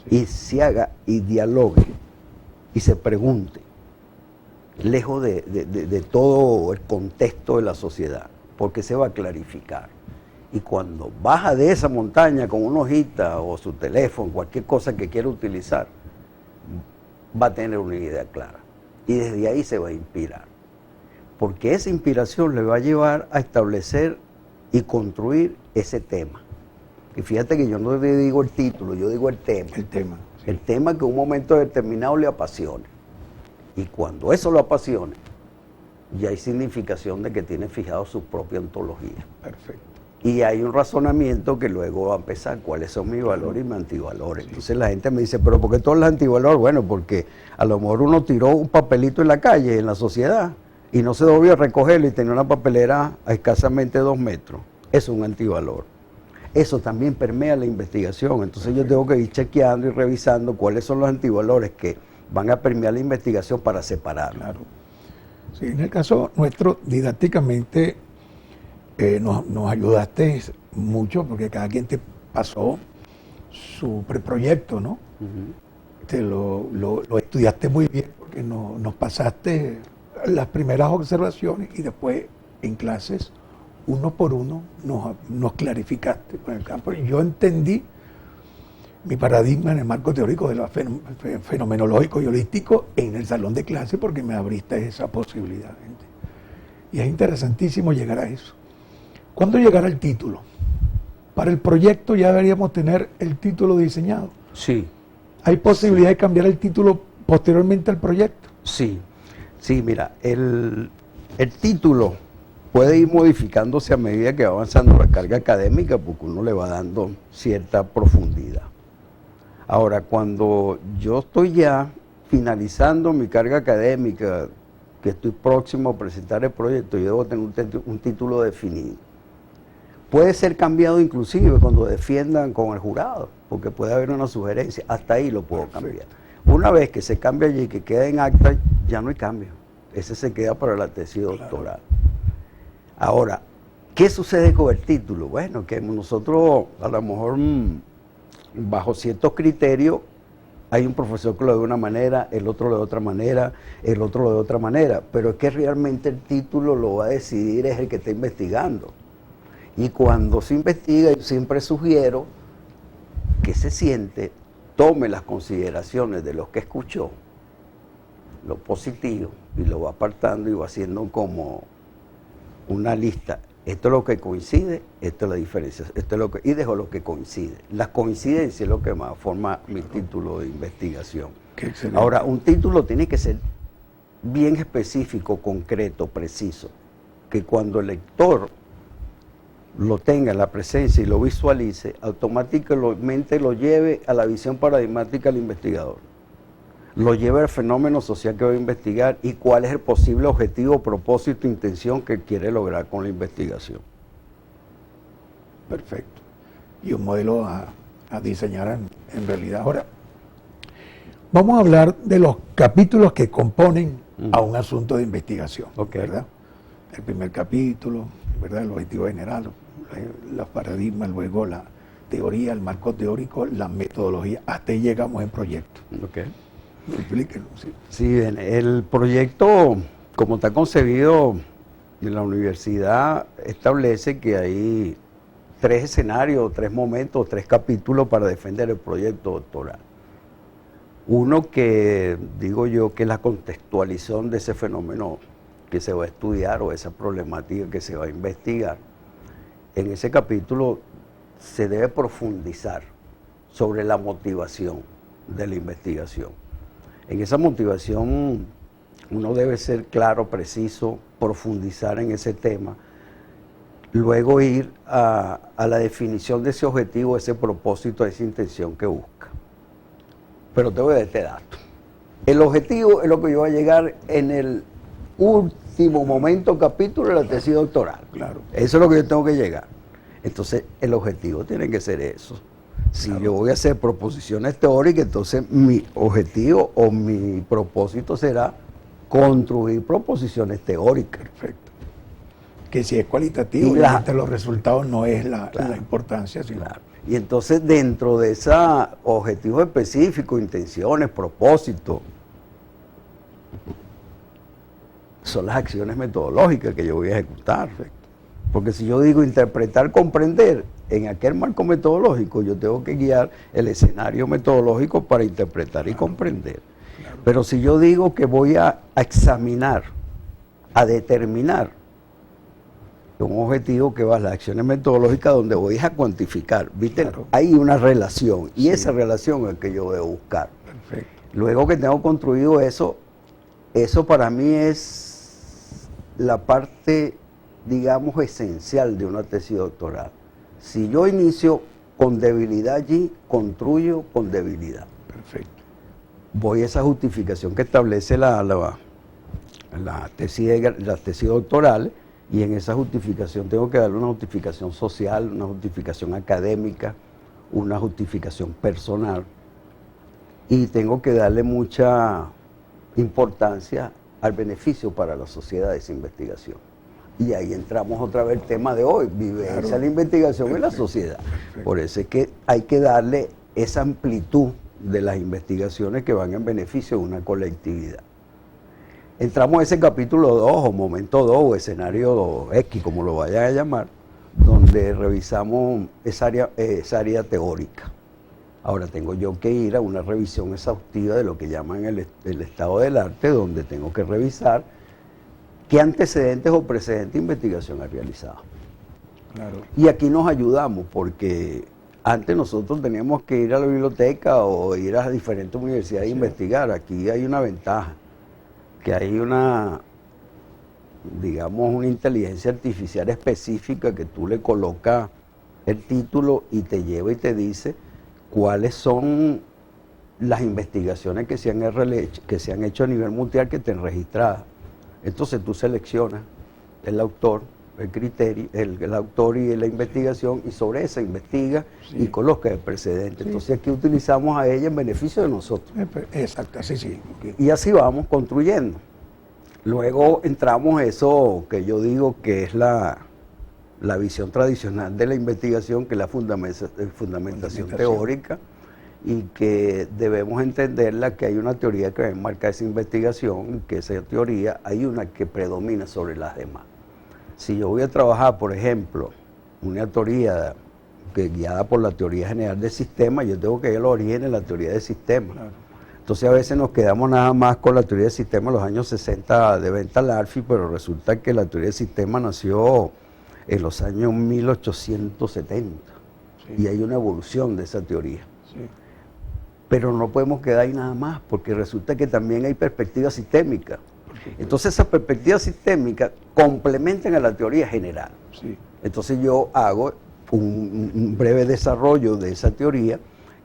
y se haga y dialogue y se pregunte, lejos de todo el contexto de la sociedad, porque se va a clarificar. Y cuando baja de esa montaña con una hojita o su teléfono, cualquier cosa que quiera utilizar, va a tener una idea clara. Y desde ahí se va a inspirar. Porque esa inspiración le va a llevar a establecer y construir ese tema. Y fíjate que yo no le digo el título, yo digo el tema. El tema. Sí. El tema que en un momento determinado le apasione. Y cuando eso lo apasione, ya hay significación de que tiene fijado su propia ontología. Perfecto. Y hay un razonamiento que luego va a empezar cuáles son mis valores y mis antivalores. Sí. Entonces la gente me dice, ¿pero por qué todos los antivalores? Bueno, porque a lo mejor uno tiró un papelito en la calle, en la sociedad, y no se debió recogerlo y tenía una papelera a escasamente 2 metros. Eso es un antivalor. Eso también permea la investigación. Entonces yo tengo que ir chequeando y revisando cuáles son los antivalores que van a permear la investigación para separarlo. Claro. Sí, en el caso nuestro, didácticamente, nos ayudaste mucho porque cada quien te pasó su preproyecto, ¿no? Te lo estudiaste muy bien porque nos pasaste las primeras observaciones y después en clases, uno por uno, nos clarificaste con el campo. Yo entendí mi paradigma en el marco teórico de lo fenomenológico y holístico en el salón de clase porque me abriste esa posibilidad. Y es interesantísimo llegar a eso. ¿Cuándo llegará el título? Para el proyecto ya deberíamos tener el título diseñado. Sí. ¿Hay posibilidad de cambiar el título posteriormente al proyecto? Sí, sí, mira, el título puede ir modificándose a medida que va avanzando la carga académica porque uno le va dando cierta profundidad. Ahora, cuando yo estoy ya finalizando mi carga académica, que estoy próximo a presentar el proyecto, yo debo tener un título definido. Puede ser cambiado inclusive cuando defiendan con el jurado, porque puede haber una sugerencia, hasta ahí lo puedo cambiar. Una vez que se cambia allí, que queda en acta, ya no hay cambio. Ese se queda para la tesis doctoral. Ahora, ¿qué sucede con el título? Bueno, que nosotros a lo mejor bajo ciertos criterios, hay un profesor que lo ve de una manera, el otro lo ve de otra manera, el otro lo ve de otra manera, pero es que realmente el título lo va a decidir es el que está investigando. Y cuando se investiga, yo siempre sugiero que se siente, tome las consideraciones de los que escuchó, lo positivo, y lo va apartando y va haciendo como una lista. Esto es lo que coincide, esto es la diferencia, esto es lo que, y dejo lo que coincide. La coincidencia es lo que más forma mi título de investigación. Ahora, un título tiene que ser bien específico, concreto, preciso, que cuando el lector lo tenga en la presencia y lo visualice, automáticamente lo lleve a la visión paradigmática del investigador. Lo lleve al fenómeno social que va a investigar y cuál es el posible objetivo, propósito, intención que quiere lograr con la investigación. Perfecto. Y un modelo a diseñar en realidad. Ahora, vamos a hablar de los capítulos que componen a un asunto de investigación, ¿verdad? El primer capítulo, ¿verdad? El objetivo general, los paradigmas, luego la teoría, el marco teórico, la metodología. Hasta ahí llegamos en proyecto. Explíquenlo. Sí. Sí, el proyecto, como está concebido en la universidad, establece que hay 3 escenarios, 3 momentos, 3 capítulos para defender el proyecto doctoral. Uno que digo yo que es la contextualización de ese fenómeno que se va a estudiar o esa problemática que se va a investigar. En ese capítulo se debe profundizar sobre la motivación de la investigación. En esa motivación uno debe ser claro, preciso, profundizar en ese tema, luego ir a la definición de ese objetivo, ese propósito, esa intención que busca. Pero te voy a dar este dato. El objetivo es lo que yo voy a llegar en el último momento, capítulo de la tesis doctoral. Claro. Eso es lo que yo tengo que llegar. Entonces, el objetivo tiene que ser eso. Si yo voy a hacer proposiciones teóricas, entonces mi objetivo o mi propósito será construir proposiciones teóricas. Perfecto. Que si es cualitativo, obviamente los resultados no es la importancia, sino... Claro. Y entonces dentro de esos objetivos específicos, intenciones, propósitos, son las acciones metodológicas que yo voy a ejecutar. Porque si yo digo interpretar, comprender, en aquel marco metodológico yo tengo que guiar el escenario metodológico para interpretar y comprender. Claro. Pero si yo digo que voy a examinar, a determinar, un objetivo que va a las acciones metodológicas donde voy a cuantificar. ¿Viste? Claro. Hay una relación y Sí. esa relación es que yo debo buscar. Perfecto. Luego que tengo construido eso para mí es la parte, digamos, esencial de una tesis doctoral. Si yo inicio con debilidad allí, construyo con debilidad. Perfecto. Voy a esa justificación que establece las tesis doctorales, y en esa justificación tengo que darle una justificación social, una justificación académica, una justificación personal, y tengo que darle mucha importancia al beneficio para la sociedad de esa investigación. Y ahí entramos otra vez al tema de hoy, vivencia de la investigación en la sociedad. Por eso es que hay que darle esa amplitud de las investigaciones que van en beneficio de una colectividad. Entramos a ese capítulo 2 o momento 2 o escenario X, como lo vayan a llamar, donde revisamos esa área teórica. Ahora tengo yo que ir a una revisión exhaustiva de lo que llaman el estado del arte, donde tengo que revisar qué antecedentes o precedentes de investigación ha realizado. Claro. Y aquí nos ayudamos porque antes nosotros teníamos que ir a la biblioteca o ir a diferentes universidades a investigar. Aquí hay una ventaja, que hay una, digamos, una inteligencia artificial específica que tú le colocas el título y te lleva y te dice cuáles son las investigaciones que se han hecho a nivel mundial que estén registradas. Entonces tú seleccionas el autor, el criterio, el autor y la investigación, y sobre esa investiga y coloca el precedente. Sí. Entonces aquí utilizamos a ella en beneficio de nosotros. Exacto, sí, sí. Ok. Y así vamos construyendo. Luego entramos eso que yo digo que es la visión tradicional de la investigación, que es la fundamentación teórica, y que debemos entenderla, que hay una teoría que enmarca esa investigación, que esa teoría hay una que predomina sobre las demás. Si yo voy a trabajar, por ejemplo, una teoría guiada por la teoría general del sistema, yo tengo que ir a los orígenes de la teoría del sistema. Claro. Entonces a veces nos quedamos nada más con la teoría del sistema en los años 60 de Bentham Alfie, pero resulta que la teoría del sistema nació en los años 1870, Sí. y hay una evolución de esa teoría. Sí. Pero no podemos quedar ahí nada más, porque resulta que también hay perspectivas sistémicas. Entonces esas perspectivas sistémicas complementan a la teoría general. Sí. Entonces yo hago un breve desarrollo de esa teoría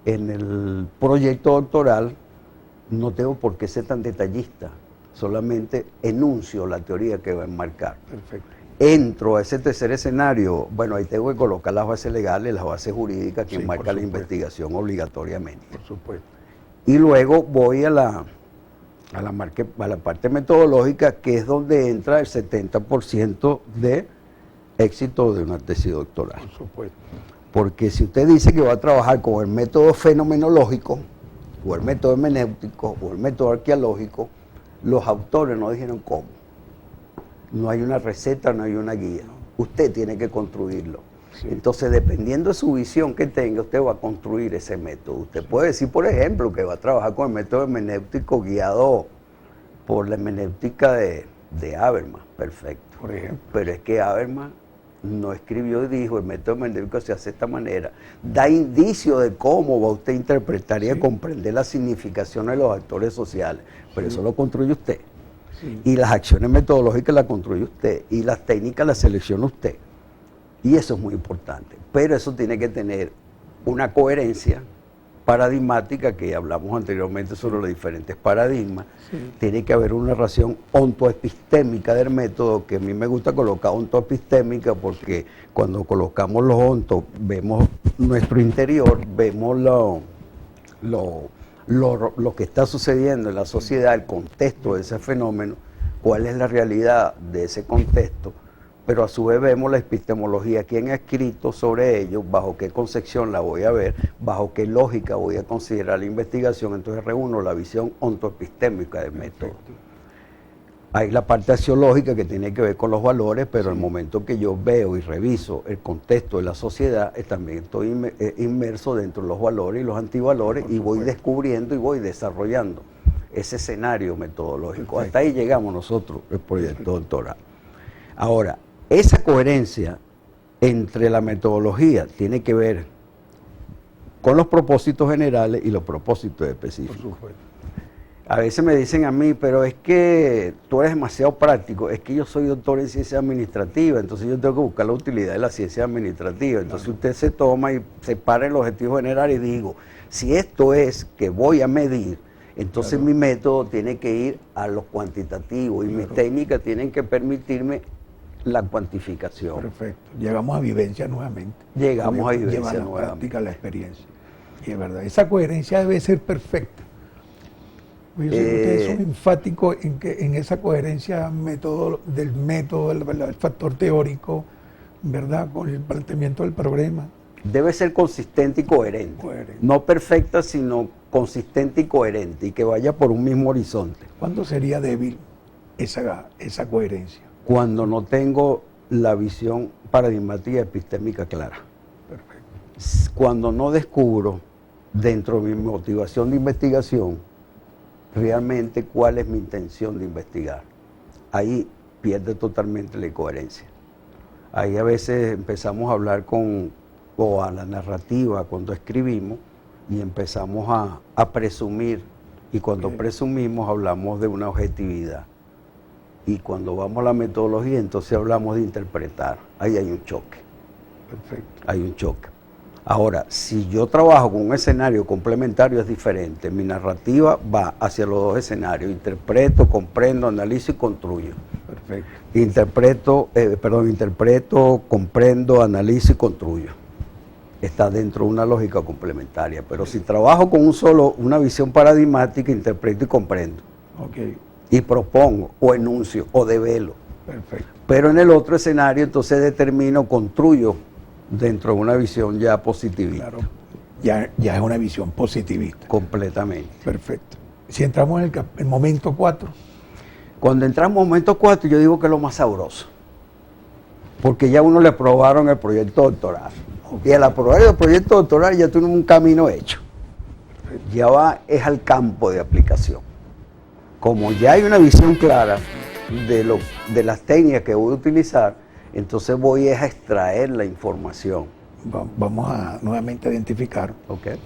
en el proyecto doctoral. No tengo por qué ser tan detallista, solamente enuncio la teoría que va a enmarcar. Perfecto. Entro a ese tercer escenario, bueno, ahí tengo que colocar las bases legales, las bases jurídicas que Sí, enmarcan por la supuesto. investigación obligatoriamente. Por supuesto. Y luego voy a la parte metodológica, que es donde entra el 70% de éxito de una tesis doctoral. Por supuesto. Porque si usted dice que va a trabajar con el método fenomenológico, o el método hermenéutico, o el método arqueológico, los autores no dijeron cómo. No hay una receta, no hay una guía. Usted tiene que construirlo. Sí. Entonces, dependiendo de su visión que tenga, usted va a construir ese método. Usted puede decir, por ejemplo, que va a trabajar con el método hermenéutico guiado por la hermenéutica de Habermas. Perfecto. Por ejemplo. Pero es que Habermas no escribió y dijo, el método hermenéutico se hace de esta manera. Da indicio de cómo va usted a interpretar y a comprender las significaciones de los actores sociales. Pero eso lo construye usted. Sí. Y las acciones metodológicas las construye usted. Y las técnicas las selecciona usted. Y eso es muy importante. Pero eso tiene que tener una coherencia paradigmática, que hablamos anteriormente sobre los diferentes paradigmas. Sí. Tiene que haber una relación ontoepistémica del método, que a mí me gusta colocar ontoepistémica, porque cuando colocamos los ontos vemos nuestro interior, vemos lo que está sucediendo en la sociedad, el contexto de ese fenómeno, cuál es la realidad de ese contexto, pero a su vez vemos la epistemología, quién ha escrito sobre ello, bajo qué concepción la voy a ver, bajo qué lógica voy a considerar la investigación. Entonces reúno la visión ontoepistémica del método. Hay la parte axiológica, que tiene que ver con los valores, pero el momento que yo veo y reviso el contexto de la sociedad, también estoy inmerso dentro de los valores y los antivalores, y voy descubriendo y voy desarrollando ese escenario metodológico. Hasta ahí llegamos nosotros, el proyecto doctoral. Ahora, Esa coherencia entre la metodología tiene que ver con los propósitos generales y los propósitos específicos. Por supuesto. A veces me dicen a mí, pero es que tú eres demasiado práctico, es que yo soy doctor en ciencia administrativa, entonces yo tengo que buscar la utilidad de la ciencia administrativa. Entonces usted se toma y separa el objetivo general y digo, si esto es que voy a medir, entonces mi método tiene que ir a lo cuantitativo y mis técnicas tienen que permitirme la cuantificación. Perfecto. Llegamos a vivencia nuevamente. Llegamos a vivencia Lleva la nuevamente. práctica, la experiencia. Y es verdad, esa coherencia debe ser perfecta. Yo sé que ustedes son enfáticos en esa coherencia del método, el factor teórico, ¿verdad? Con el planteamiento del problema. Debe ser consistente y coherente. No perfecta, sino consistente y coherente, y que vaya por un mismo horizonte. ¿Cuándo sería débil esa coherencia? Cuando no tengo la visión paradigmática y epistémica clara. Perfecto. Cuando no descubro dentro de mi motivación de investigación realmente cuál es mi intención de investigar. Ahí pierde totalmente la coherencia. Ahí a veces empezamos a hablar o a la narrativa cuando escribimos y empezamos a presumir, y cuando presumimos hablamos de una objetividad. Y cuando vamos a la metodología, entonces hablamos de interpretar. Ahí hay un choque. Perfecto. Hay un choque. Ahora, si yo trabajo con un escenario complementario es diferente. Mi narrativa va hacia los dos escenarios. Interpreto, comprendo, analizo y construyo. Perfecto. Interpreto, comprendo, analizo y construyo. Está dentro de una lógica complementaria. Pero si trabajo con una visión paradigmática, interpreto y comprendo. Ok. Y propongo, o enuncio, o develo. Perfecto. Pero en el otro escenario, entonces determino, construyo dentro de una visión ya positivista. Claro. Ya es una visión positivista. Completamente. Perfecto. Si entramos en el momento 4. Cuando entramos en momento 4, yo digo que es lo más sabroso. Porque ya uno le aprobaron el proyecto doctoral. Y al aprobar el proyecto doctoral ya tiene un camino hecho. Ya es al campo de aplicación. Como ya hay una visión clara de las técnicas que voy a utilizar, entonces voy a extraer la información. Vamos a nuevamente identificar. Okay.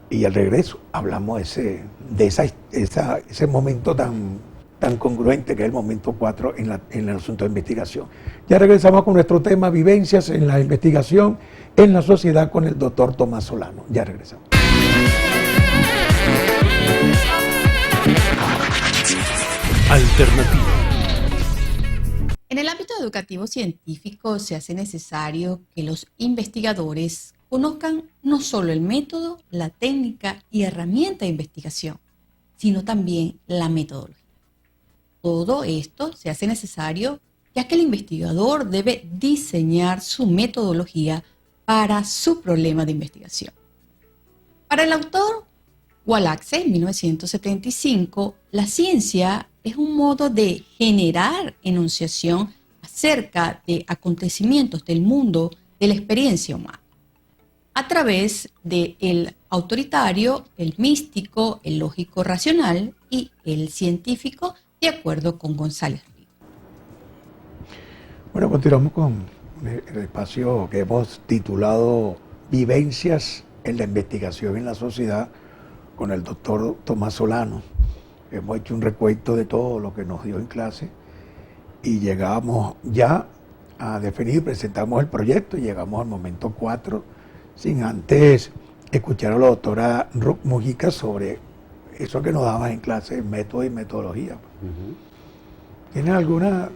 Y al regreso hablamos de ese momento tan congruente que es el momento 4 en el asunto de investigación. Ya regresamos con nuestro tema, vivencias en la investigación en la sociedad, con el doctor Tomás Solano. Ya regresamos. Alternativa. En el ámbito educativo científico se hace necesario que los investigadores conozcan no solo el método, la técnica y herramienta de investigación, sino también la metodología. Todo esto se hace necesario ya que el investigador debe diseñar su metodología para su problema de investigación. Para el autor Wallace, en 1975, la ciencia es un modo de generar enunciación acerca de acontecimientos del mundo de la experiencia humana, a través del autoritario, el místico, el lógico racional y el científico, de acuerdo con González Ríos. Bueno, continuamos con el espacio que hemos titulado Vivencias en la investigación en la sociedad, con el doctor Tomás Solano. Hemos hecho un recuento de todo lo que nos dio en clase y llegamos ya a definir, presentamos el proyecto y llegamos al momento 4, sin antes escuchar a la doctora Ruth Mujica sobre eso que nos daba en clase, método y metodología. ¿Tienen alguna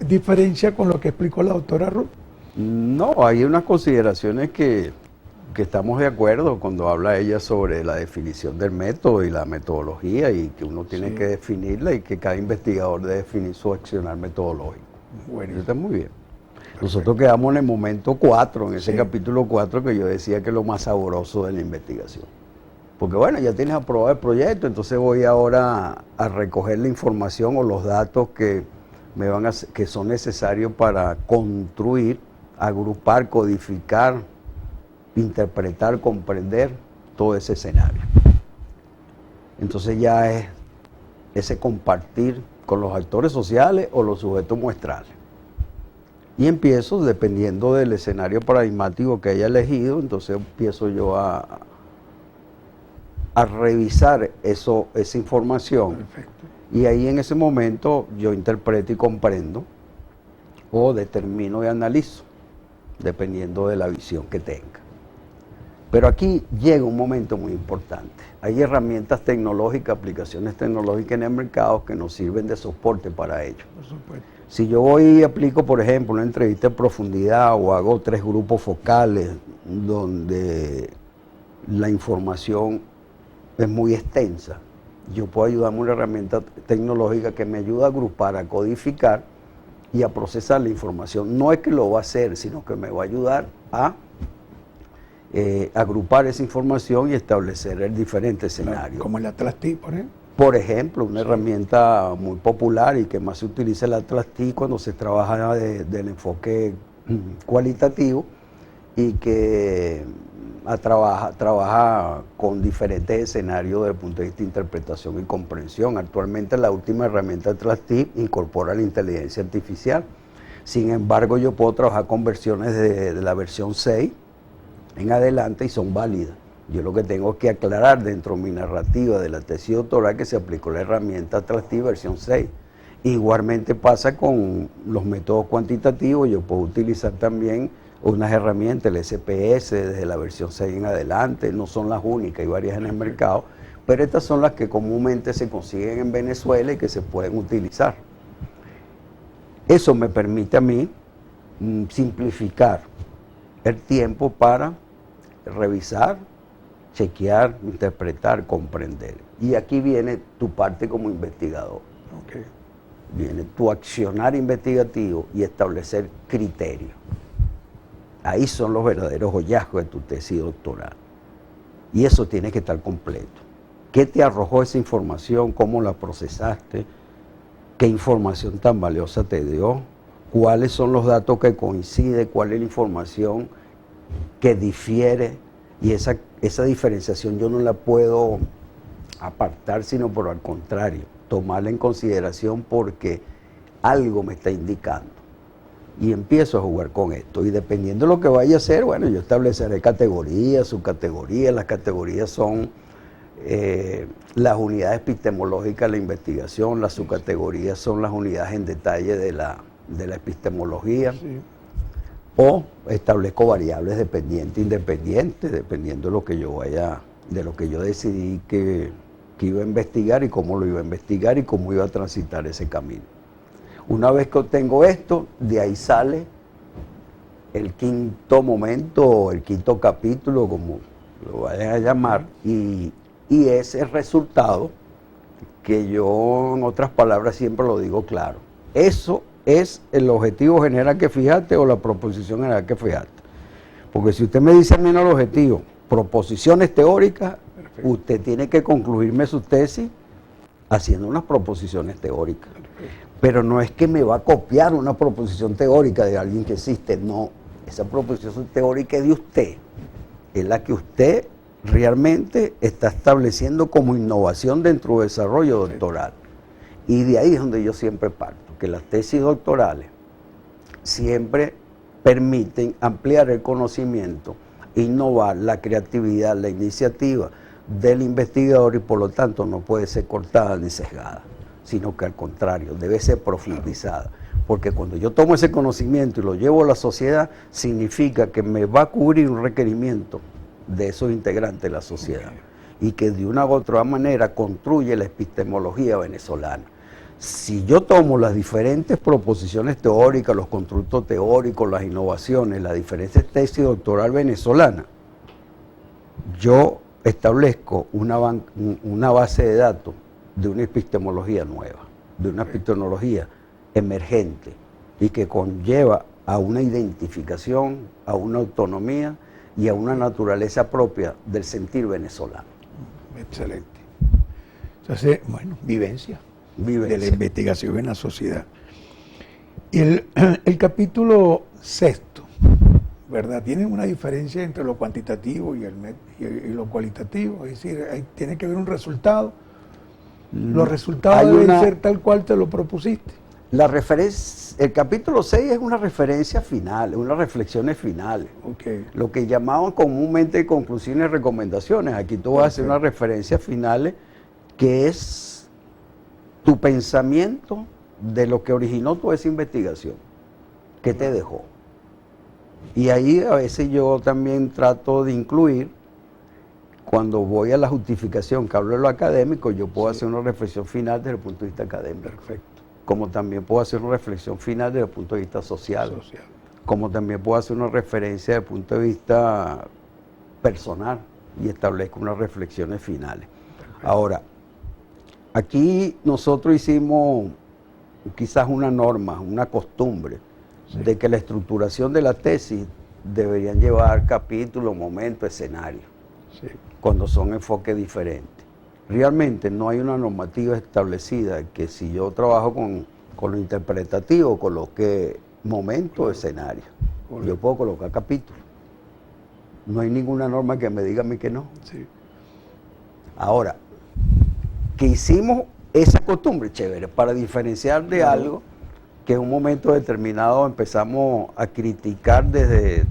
diferencia con lo que explicó la doctora Ruth? No, hay unas consideraciones que estamos de acuerdo cuando habla ella sobre la definición del método y la metodología, y que uno tiene que definirla y que cada investigador debe definir su accionar metodológico. Bueno, eso está muy bien. Perfecto. Nosotros quedamos en el momento 4, en ese capítulo 4 que yo decía que es lo más sabroso de la investigación. Porque bueno, ya tienes aprobado el proyecto, entonces voy ahora a recoger la información o los datos que son necesarios para construir, agrupar, codificar, interpretar, comprender todo ese escenario. Entonces ya es ese compartir con los actores sociales o los sujetos muestrales. Y empiezo, dependiendo del escenario paradigmático que haya elegido, entonces empiezo yo a revisar esa información. Perfecto. Y ahí en ese momento yo interpreto y comprendo, o determino y analizo, dependiendo de la visión que tenga. Pero aquí llega un momento muy importante. Hay herramientas tecnológicas, aplicaciones tecnológicas en el mercado que nos sirven de soporte para ello. Por supuesto. Si yo voy y aplico, por ejemplo, una entrevista en profundidad o hago 3 grupos focales donde la información es muy extensa, yo puedo ayudarme a una herramienta tecnológica que me ayuda a agrupar, a codificar y a procesar la información. No es que lo va a hacer, sino que me va a ayudar a agrupar esa información y establecer el diferente escenario. Como el Atlas TI, por ejemplo. Por ejemplo, una herramienta muy popular y que más se utiliza el Atlas TI cuando se trabaja del enfoque cualitativo y que trabaja con diferentes escenarios desde el punto de vista de interpretación y comprensión. Actualmente la última herramienta Atlas TI incorpora la inteligencia artificial. Sin embargo, yo puedo trabajar con versiones de la versión 6 en adelante y son válidas. Yo lo que tengo que aclarar dentro de mi narrativa de la tesis doctoral que se aplicó la herramienta Atlas TI versión 6. Igualmente pasa con los métodos cuantitativos. Yo puedo utilizar también unas herramientas, el SPS desde la versión 6 en adelante. No son las únicas, hay varias en el mercado, pero estas son las que comúnmente se consiguen en Venezuela y que se pueden utilizar. Eso me permite a mí simplificar el tiempo para revisar, chequear, interpretar, comprender. Y aquí viene tu parte como investigador. Okay. Viene tu accionar investigativo y establecer criterios. Ahí son los verdaderos hallazgos de tu tesis doctoral. Y eso tiene que estar completo. ¿Qué te arrojó esa información? ¿Cómo la procesaste? ¿Qué información tan valiosa te dio? ¿Cuáles son los datos que coinciden? ¿Cuál es la información que difiere? Y esa diferenciación yo no la puedo apartar, sino por el contrario, tomarla en consideración porque algo me está indicando. Y empiezo a jugar con esto. Y dependiendo de lo que vaya a hacer, bueno, yo estableceré categorías, subcategorías. Las categorías son las unidades epistemológicas de la investigación, las subcategorías son las unidades en detalle de la epistemología. Sí. O establezco variables dependientes e independientes, dependiendo de lo que yo decidí que iba a investigar y cómo lo iba a investigar y cómo iba a transitar ese camino. Una vez que obtengo esto, de ahí sale el quinto momento, el quinto capítulo, como lo vayan a llamar, y ese resultado, que yo en otras palabras siempre lo digo claro, eso es el objetivo general que fijaste o la proposición general que fijaste. Porque si usted me dice a mí no el objetivo, proposiciones teóricas, perfecto, usted tiene que concluirme su tesis haciendo unas proposiciones teóricas. Perfecto. Pero no es que me va a copiar una proposición teórica de alguien que existe, no. Esa proposición teórica es de usted, es la que usted realmente está estableciendo como innovación dentro del desarrollo doctoral. Y de ahí es donde yo siempre parto, que las tesis doctorales siempre permiten ampliar el conocimiento, innovar la creatividad, la iniciativa del investigador y por lo tanto no puede ser cortada ni sesgada, sino que al contrario, debe ser profundizada. Porque cuando yo tomo ese conocimiento y lo llevo a la sociedad, significa que me va a cubrir un requerimiento de esos integrantes de la sociedad y que de una u otra manera construye la epistemología venezolana. Si yo tomo las diferentes proposiciones teóricas, los constructos teóricos, las innovaciones, las diferentes tesis doctoral venezolanas, yo establezco una base de datos de una epistemología nueva, de una epistemología emergente y que conlleva a una identificación, a una autonomía y a una naturaleza propia del sentir venezolano. Excelente. Entonces, bueno, vivencia de la investigación en la sociedad. Y el capítulo sexto, ¿verdad? Tiene una diferencia entre lo cuantitativo y lo cualitativo, es decir, tiene que haber un resultado. Los resultados deben ser tal cual te lo propusiste. El capítulo 6 es una referencia final, unas reflexiones finales. Okay. Lo que llamaban comúnmente conclusiones y recomendaciones. Aquí tú vas a hacer unas referencias finales que es tu pensamiento de lo que originó toda esa investigación, que te dejó. Y ahí a veces yo también trato de incluir, cuando voy a la justificación que hablo de lo académico, yo puedo hacer una reflexión final desde el punto de vista académico. Perfecto. Como también puedo hacer una reflexión final desde el punto de vista social. Como también puedo hacer una referencia desde el punto de vista personal y establezco unas reflexiones finales. Perfecto. Ahora, aquí nosotros hicimos quizás una norma, una costumbre, de que la estructuración de la tesis deberían llevar capítulos, momentos, escenarios, cuando son enfoques diferentes. Realmente no hay una normativa establecida que si yo trabajo con lo interpretativo, coloque momento, escenario. Yo puedo colocar capítulos. No hay ninguna norma que me diga a mí que no. Sí. Ahora, que hicimos esa costumbre, chévere, para diferenciar de algo que en un momento determinado empezamos a criticar desde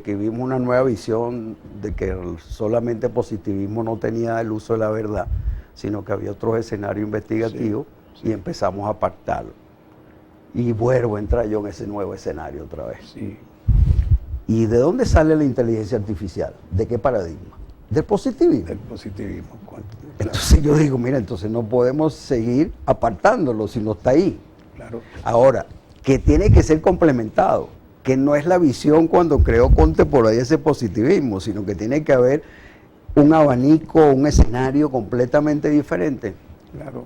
que vimos una nueva visión de que solamente positivismo no tenía el uso de la verdad, sino que había otros escenarios investigativos y empezamos a apartarlo. Y vuelvo a entrar yo en ese nuevo escenario otra vez. Sí. ¿Y de dónde sale la inteligencia artificial? ¿De qué paradigma? Del positivismo. Del positivismo. Claro. Entonces yo digo, mira, entonces no podemos seguir apartándolo si no está ahí. Claro. Ahora, que tiene que ser complementado, que no es la visión cuando creó Conte por ahí ese positivismo, sino que tiene que haber un abanico, un escenario completamente diferente. Claro.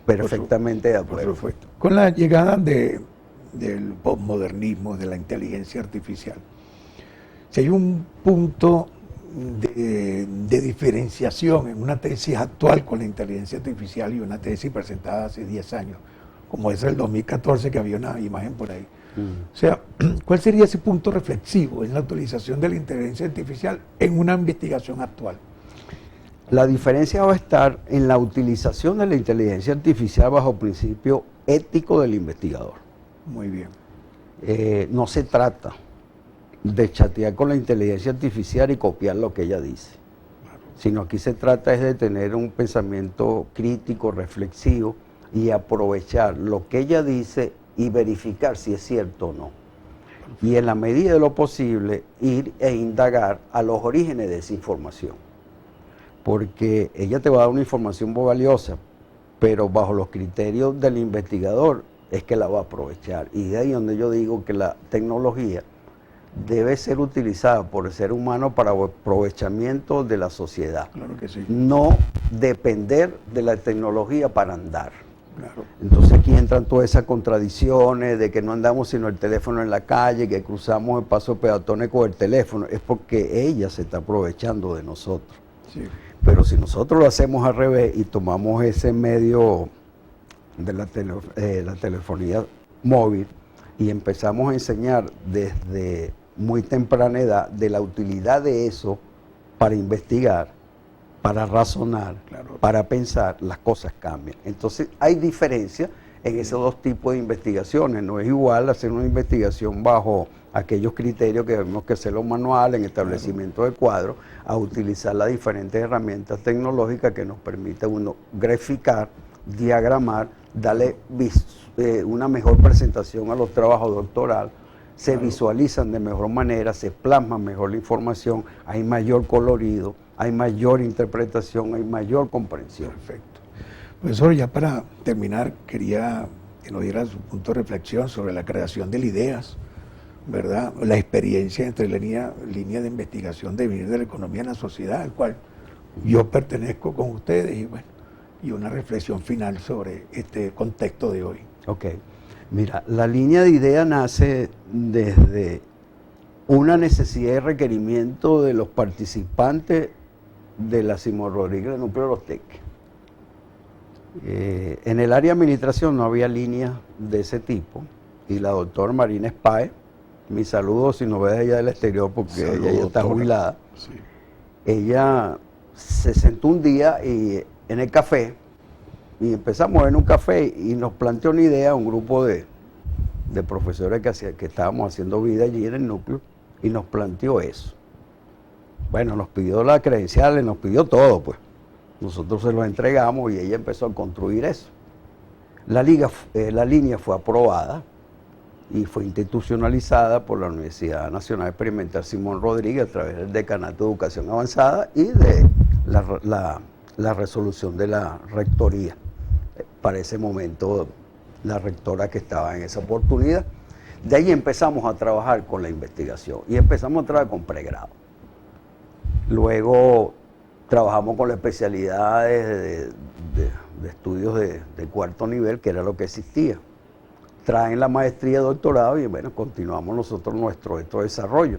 Perfectamente de acuerdo. Con la llegada del postmodernismo, de la inteligencia artificial, si hay un punto de diferenciación en una tesis actual con la inteligencia artificial y una tesis presentada hace 10 años, como es el 2014, que había una imagen por ahí. O sea, ¿cuál sería ese punto reflexivo en la utilización de la inteligencia artificial en una investigación actual? La diferencia va a estar en la utilización de la inteligencia artificial bajo el principio ético del investigador. Muy bien. No se trata de chatear con la inteligencia artificial y copiar lo que ella dice, sino aquí se trata es de tener un pensamiento crítico, reflexivo y aprovechar lo que ella dice y verificar si es cierto o no. Y en la medida de lo posible ir e indagar a los orígenes de esa información. Porque ella te va a dar una información muy valiosa, pero bajo los criterios del investigador es que la va a aprovechar. Y de ahí donde yo digo que la tecnología debe ser utilizada por el ser humano para aprovechamiento de la sociedad. Claro que sí. No depender de la tecnología para andar. Claro. Entonces aquí entran todas esas contradicciones de que no andamos sino el teléfono en la calle, que cruzamos el paso de peatones con el teléfono. Es porque ella se está aprovechando de nosotros. Sí. Pero si nosotros lo hacemos al revés y tomamos ese medio de la telefonía móvil y empezamos a enseñar desde muy temprana edad de la utilidad de eso para investigar, para razonar, Claro. para pensar, las cosas cambian. Entonces hay diferencia en esos dos tipos de investigaciones. No es igual hacer una investigación bajo aquellos criterios que vemos que hacer los manuales en establecimiento de cuadros, a utilizar las diferentes herramientas tecnológicas que nos permite uno graficar, diagramar, darle una mejor presentación a los trabajos doctorales, se visualizan de mejor manera, se plasma mejor la información, hay mayor colorido, hay mayor interpretación, hay mayor comprensión. Perfecto. Profesor, ya para terminar, quería que nos diera su punto de reflexión sobre la creación de ideas, ¿verdad? La experiencia entre línea de investigación de venir de la economía en la sociedad, al cual yo pertenezco con ustedes, y bueno, y una reflexión final sobre este contexto de hoy. Ok. Mira, la línea de idea nace desde una necesidad y requerimiento de los participantes de la Simón Rodríguez de Núcleo de los Teques. En el área de administración no había línea de ese tipo, y la doctora Marina Espaez, mis saludos si nos ves allá del exterior porque Saludos, ella ya está doctora. jubilada, Sí. ella se sentó un día y en el café y empezamos en un café y nos planteó una idea un grupo de profesores que estábamos haciendo vida allí en el núcleo, y nos planteó eso. Bueno, nos pidió las credenciales, nos pidió todo, pues. Nosotros se los entregamos y ella empezó a construir eso. La línea fue aprobada y fue institucionalizada por la Universidad Nacional Experimental Simón Rodríguez a través del Decanato de Educación Avanzada y de la resolución de la rectoría. Para ese momento, la rectora que estaba en esa oportunidad. De ahí empezamos a trabajar con la investigación y empezamos a trabajar con pregrado. Luego trabajamos con las especialidades de estudios de cuarto nivel, que era lo que existía. Traen la maestría y doctorado y bueno, continuamos nosotros nuestro desarrollo.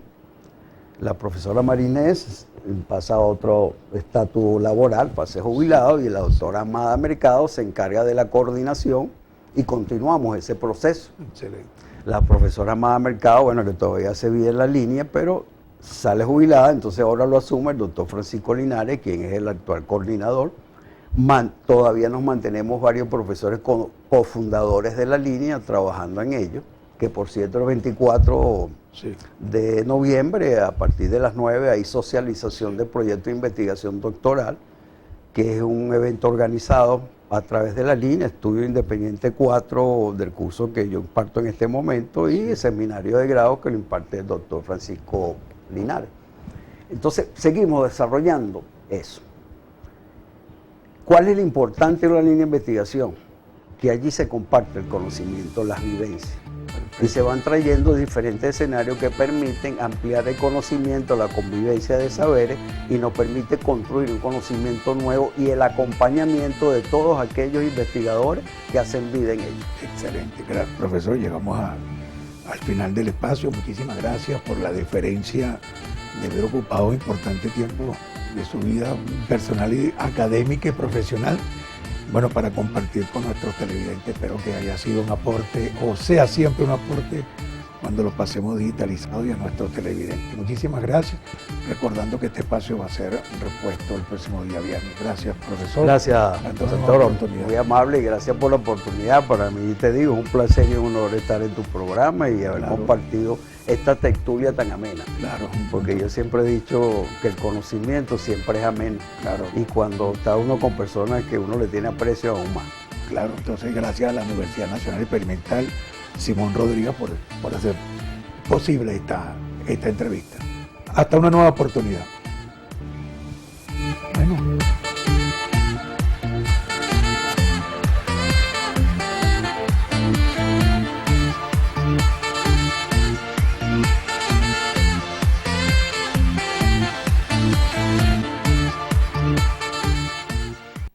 La profesora Marinés pasa a otro estatus laboral, pasa jubilado, y la doctora Amada Mercado se encarga de la coordinación y continuamos ese proceso. Excelente. La profesora Amada Mercado, bueno, que todavía se vive en la línea, pero sale jubilada, entonces ahora lo asume el doctor Francisco Linares, quien es el actual coordinador. Todavía nos mantenemos varios profesores cofundadores de la línea trabajando en ello, que por cierto el 24 de noviembre, a partir de las 9, hay socialización del proyecto de investigación doctoral, que es un evento organizado a través de la línea, Estudio Independiente 4 del curso que yo imparto en este momento, y el seminario de grado que lo imparte el doctor Francisco Linares. Entonces, seguimos desarrollando eso. ¿Cuál es lo importante de la línea de investigación? Que allí se comparte el conocimiento, las vivencias, y se van trayendo diferentes escenarios que permiten ampliar el conocimiento, la convivencia de saberes, y nos permite construir un conocimiento nuevo y el acompañamiento de todos aquellos investigadores que hacen vida en ello. Excelente. Gracias, profesor. Llegamos al final del espacio. Muchísimas gracias por la deferencia de haber ocupado un importante tiempo de su vida personal y académica y profesional, bueno, para compartir con nuestros televidentes. Espero que haya sido un aporte, o sea siempre un aporte, cuando lo pasemos digitalizado, y a nuestros televidentes. Muchísimas gracias, recordando que este espacio va a ser repuesto el próximo día viernes. Gracias, profesor. Gracias, doctor. Muy amable, y gracias por la oportunidad. Para mí, te digo, es un placer y un honor estar en tu programa y haber compartido esta tertulia tan amena. Claro. Porque yo siempre he dicho que el conocimiento siempre es ameno. Claro. Y cuando está uno con personas que uno le tiene aprecio aún más. Claro, entonces gracias a la Universidad Nacional Experimental Simón Rodríguez por hacer posible esta entrevista. Hasta una nueva oportunidad.